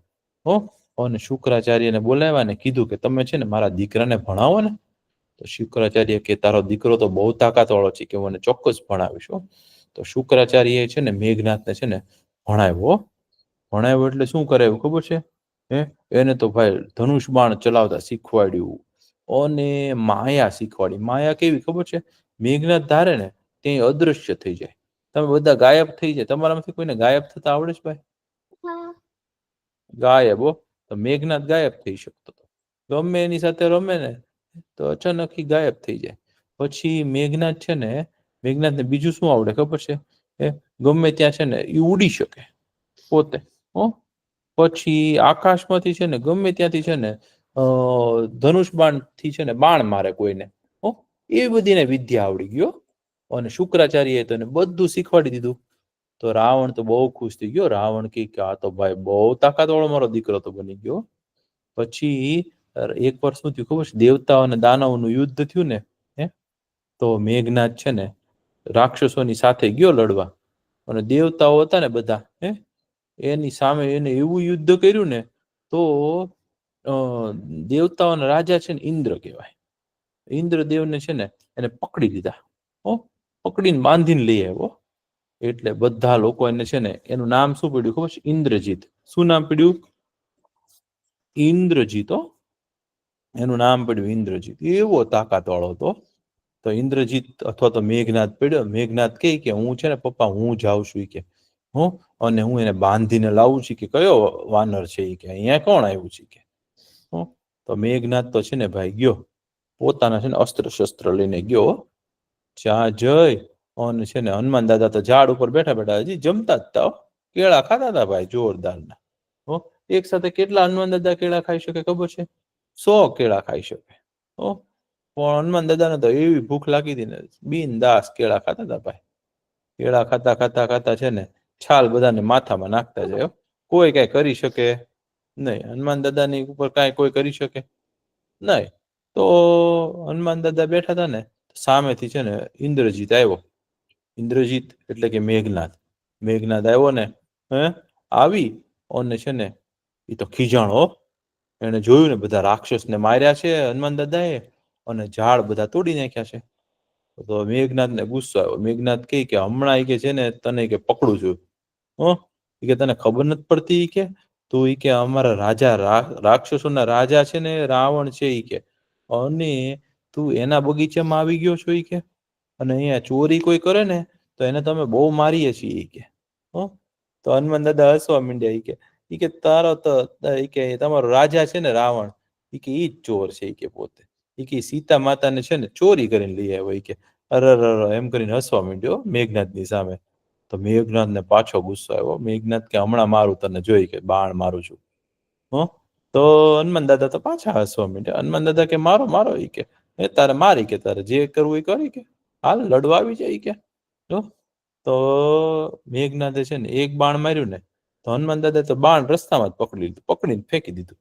અને શુક્રાચાર્યને બોલાવ્યા ને કીધું કે તમે છે ને મારા દીકરાને ભણાવો ને. તો શુક્રાચાર્ય કે તારો દીકરો તો બહુ તાકાત વાળો છે, કે મને ચોક્કસ ભણાવીશ. તો શુક્રાચાર્ય છે ને મેઘનાથને છે ને ભણાવ્યો એટલે શું કરે ખબર છે? એને તો ભાઈ ધનુષ બાણ ચલાવતા શીખવાડ્યું અને માયા શીખવાડી. માયા કેવી ખબર છે? મેઘનાથ ધારે ને ત્યાં અદૃશ્ય થઈ જાય. તમે બધા ગાયબ થઈ જાય. તમારામાંથી કોઈને ગાયબ થતા આવડે છે ભાઈ? ગાયબ તો મેઘનાથ ગાયબ થઈ શકતો હતો. ગમે એની સાથે રમે ને તો અચાનક ગાયબ થઈ જાય. પછી મેઘનાથ છે ને મેઘનાથને બીજું શું આવડે ખબર છે? ગમે ત્યાં છે ને એ ઉડી શકે પોતે. પછી આકાશમાંથી છે ને ગમે ત્યાંથી છે ને ધનુષ બાણ થી છે ને બાણ મારે કોઈને. એવી બધી ને વિદ્યા આવડી ગયો. અને શુક્રાચાર્યએ તો એને બધું શીખવાડી દીધું. તો રાવણ તો બહુ ખુશ થઈ ગયો. રાવણ કે આ તો ભાઈ બહુ તાકાત વાળો મારો દીકરો તો બની ગયો. પછી એક વાર શું થયું ખબર છે? દેવતાઓ અને દાનવોનું યુદ્ધ થયું ને તો મેઘનાથ છે ને રાક્ષસોની સાથે ગયો લડવા. અને દેવતાઓ હતા ને બધા એની સામે એને એવું યુદ્ધ કર્યું ને તો દેવતાઓના રાજા છે ને ઇન્દ્ર કહેવાય. ઇન્દ્રદેવને છે ને એને પકડી લીધા. પકડીને બાંધીને લઈ આવ્યો. એટલે બધા લોકો એને છે ને એનું નામ શું પડ્યું ખબર છે? ઇન્દ્રજીત. શું નામ પડ્યું? ઇન્દ્રજીત. એનું નામ પડ્યું ઇન્દ્રજીત. એવો તાકાત વાળો હતો. તો ઇન્દ્રજીત અથવા તો મેઘનાથ પડ્યો. મેઘનાથ કે હું છે ને પપ્પા હું જાઉં છું કે અને હું એને બાંધીને લાવું છું. કે કયો વાનર છે કે અહીંયા કોણ આવ્યું છે કે તો મેઘનાથ તો છે ને ભાઈ ગયો પોતાના છે ને અસ્ત્ર શસ્ત્ર લઈને ગયો. જ્યાં જઈ અને છે ને હનુમાન દાદા તો ઝાડ ઉપર બેઠા બેઠા હજી જમતા જ હતા. કેળા ખાતા હતા ભાઈ જોરદારના. એક સાથે કેટલા હનુમાન દાદા કેળા ખાઈ શકે ખબર છે? 100 કેળા ખાઈ શકે. પણ હનુમાન દાદાને તો એવી ભૂખ લાગી હતી ને બિનદાસ કેળા ખાતા હતા ભાઈ. કેળા ખાતા ખાતા ખાતા છે ને છાલ બધાને માથામાં નાખતા જાય. કોઈ કઈ કરી શકે નહીં. હનુમાન દાદાની ઉપર કાંઈ કોઈ કરી શકે નહીં. તો હનુમાન દાદા બેઠા હતા ને સામેથી છે ને ઇન્દ્રજીત આવ્યો. ઇન્દ્રજીત એટલે કે મેઘનાથ. મેઘનાથ આવ્યો ને આવી અને છે ને એ તો ખીજાણો. એને જોયું ને બધા રાક્ષસને માર્યા છે હનુમાન દાદાએ અને ઝાડ બધા તોડી નાખ્યા છે. તો મેઘનાથને ગુસ્સો આવ્યો. મેઘનાથ કહે કે હમણાં કે છે ને તને કે પકડું છું. કે તને ખબર નથી પડતી કે તું કે અમારા રાજા રાક્ષસોના રાજા છે ને રાવણ છે કે અને તું એના બગીચામાં આવી ગયો છો કે અને અહીંયા ચોરી કોઈ કરે ને તો એને તમે બહુ મારીએ છીએ કે. તો હનુમાન દાદા હસવા માંડ્યા કે તારો તો કે તમારો રાજા છે ને રાવણ કે ઈ જ ચોર છે કે પોતે કે સીતા માતાને છે ને ચોરી કરીને લઈ આવ્યો કે અરર એમ કરીને હસવા માંડ્યો મેઘનાથની સામે. તો મેઘનાથને પાછો ગુસ્સો આવ્યો. મેઘનાથ કે હમણાં મારું તને જોઈ કે બાણ મારું છું. તો હનુમાન દાદા તો પાછા હસવા માંડ્યા. હનુમાન દાદા કે મારો મારો કે તારે મારી કે તારે જે કરવું એ કરી કે હાલ લડવા આવી જાય કે. તો મેઘનાથે છે ને એક બાણ માર્યું ને તો હનુમાન દાદા તો બાણ રસ્તામાં જ પકડી લીધું, પકડીને ફેંકી દીધું.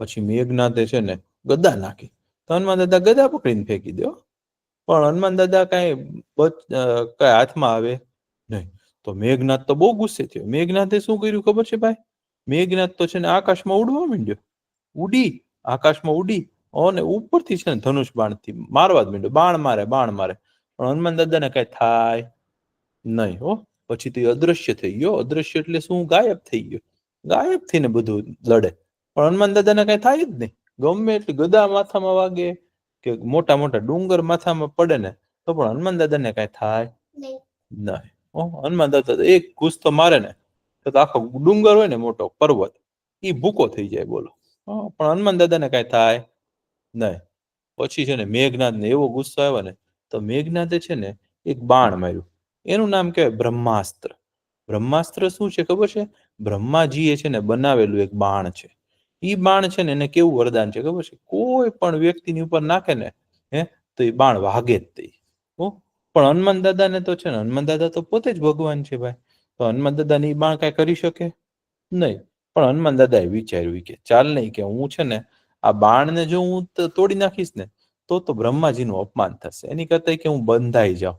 પછી મેઘનાથે છે ને ગદા નાખી તો હનુમાન દાદા ગદા પકડીને ફેંકી દો. પણ હનુમાન દાદા કઈ હાથમાં આવે નહીં. તો મેઘનાથ તો બહુ ગુસ્સે થયો. મેઘનાથે શું કર્યું ખબર છે ભાઈ? મેઘનાથ તો છે ને આકાશમાં ઉડવા માંડ્યો. આકાશમાં ઉડી અને ઉપરથી છે ને ધનુષ બાણથી મારવા જ માંડ્યો. બાણ મારે પણ હનુમાન દાદાને કઈ થાય નહીં. પછી તો અદ્રશ્ય થઈ ગયો. અદ્રશ્ય એટલે શું? ગાયબ થઈ ગયો. ગાયબ થઈને બધું લડે પણ હનુમાન દાદાને કઈ થાય જ નહીં. ગમે એટલી ગદા માથામાં વાગે કે મોટા મોટા ડુંગર માથામાં પડે ને તો પણ હનુમાન દાદાને કઈ થાય નહીં. હનુમાન દાદા એક ગુસ્સો મારે ને તો આખો ડુંગર હોય ને મોટો પર્વત એ ભૂકો થઈ જાય બોલો. પણ હનુમાન દાદાને કઈ થાય નહીં. પછી છે ને મેઘનાથને એવો ગુસ્સો આવ્યો ને તો મેઘનાથે છે ને એક બાણ માર્યું. એનું નામ કહેવાય બ્રહ્માસ્ત્ર. બ્રહ્માસ્ત્ર શું છે ખબર છે? બ્રહ્માજીએ છે ને બનાવેલું એક બાણ છે. ઈ બાણ છે ને એને કેવું વરદાન છે ખબર છે? કોઈ પણ વ્યક્તિની ઉપર નાખે ને તો એ બાણ વાગે જ તે. પણ હનુમાન દાદાને તો છે ને હનુમાન દાદા તો પોતે જ ભગવાન છે ભાઈ. તો હનુમાન દાદાને ઈ બાણ કઈ કરી શકે નહીં. પણ હનુમાન દાદાએ વિચાર્યું કે ચાલ નહીં કે હું છે ને આ બાણને જો હું તોડી નાખીશ ને તો બ્રહ્માજીનું અપમાન થશે. એની કરતા કે હું બંધાઈ જાઉં.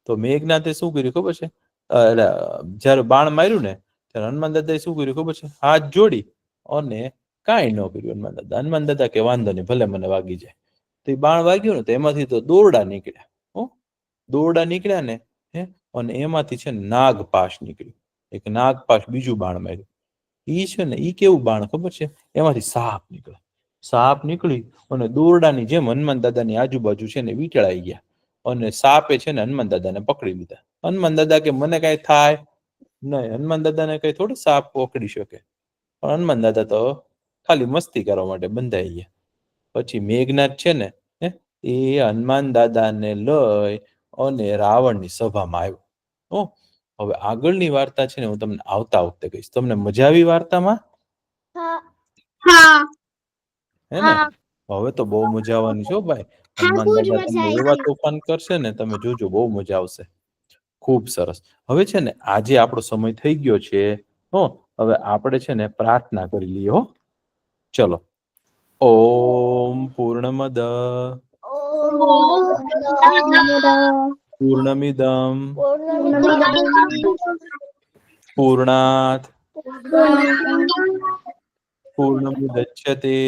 તો મેઘનાથે શું કર્યું ખબર છે? જયારે બાણ માર્યું ને ત્યારે હનુમાન દાદાએ શું કર્યું ખબર છે? હાથ જોડી અને કાંઈ ન કર્યું હનુમાન દાદા. હનુમાન દાદા કે વાંધો નહીં, ભલે મને વાગી જાય. તો એ બાણ વાગ્યું ને તો એમાંથી તો દોરડા નીકળ્યા. દોરડા નીકળ્યા ને અને એમાંથી છે ને નાગપાશ નીકળ્યું. એક નાગપાશ બીજું બાણ માર્યું. ઈ છે ને ઈ કેવું બાણ ખબર છે? એમાંથી સાપ નીકળે. સાપ નીકળી અને દોરડાની જેમ હનુમાન દાદાની આજુબાજુ છે ને વીંટળાઈ ગયા અને સાપે છે ને હનુમાન દાદાને પકડી લીધા. હનુમાન દાદા કે મને કઈ થાય નહીં. હનુમાન દાદાને કઈ થોડું સાપ પકડી શકે. પણ હનુમાન દાદા તો ખાલી મસ્તી કરવા માટે બંધાઈ ગયા. પછી મેઘનાથ છે ને એ હનુમાન દાદાને લઈ અને રાવણની સભામાં આવ્યો. હવે આગળની વાર્તા છે ને હું તમને આવતા વખતે કહીશ. તમને મજા આવી વાર્તામાં? હે ને? હવે તો બહુ મજા આવવાની છે ભાઈ. હનુમાન દાદા તમને એવા તોફાન કરશે ને તમે જોજો, બહુ મજા આવશે. ખૂબ સરસ. હવે છે ને આજે આપણો સમય થઈ ગયો છે. હવે આપણે છે ને પ્રાર્થના કરી લઈએ. ચલો. ઓમ પૂર્ણમદ પૂર્ણમિદમ પૂર્ણાત પૂર્ણમુદચ્યતે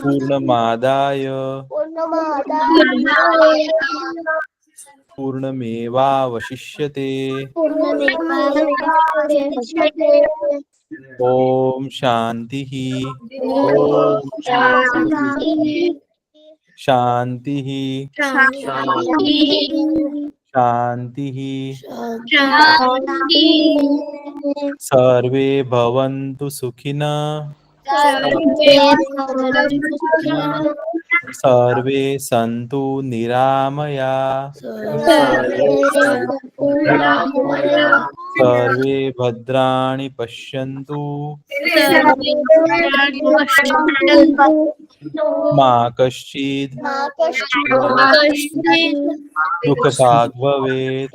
પૂર્ણમાદાય પૂર્ણમેવાવશિષ્યતે. ઓમ શાંતિ શાંતિ શાંતિ. સર્વે ભવન્તુ સુખિનઃ સર્વે સંતુ નિરામયા સર્વે ભદ્રાણિ પશ્યન્તુ મા કશ્ચિદ દુઃખભાગ ભવેત.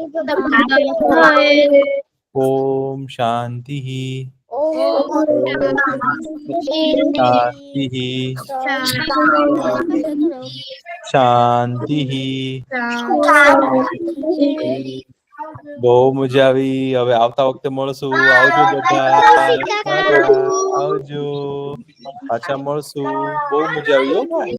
ઓમ શાંતિ શાંતિ શાંતિ. બહુ મજા આવી. હવે આવતા વખતે મળશું. આવજો બધા. આવજો. પાછા મળશું. બહુ મજા આવી હો ભાઈ.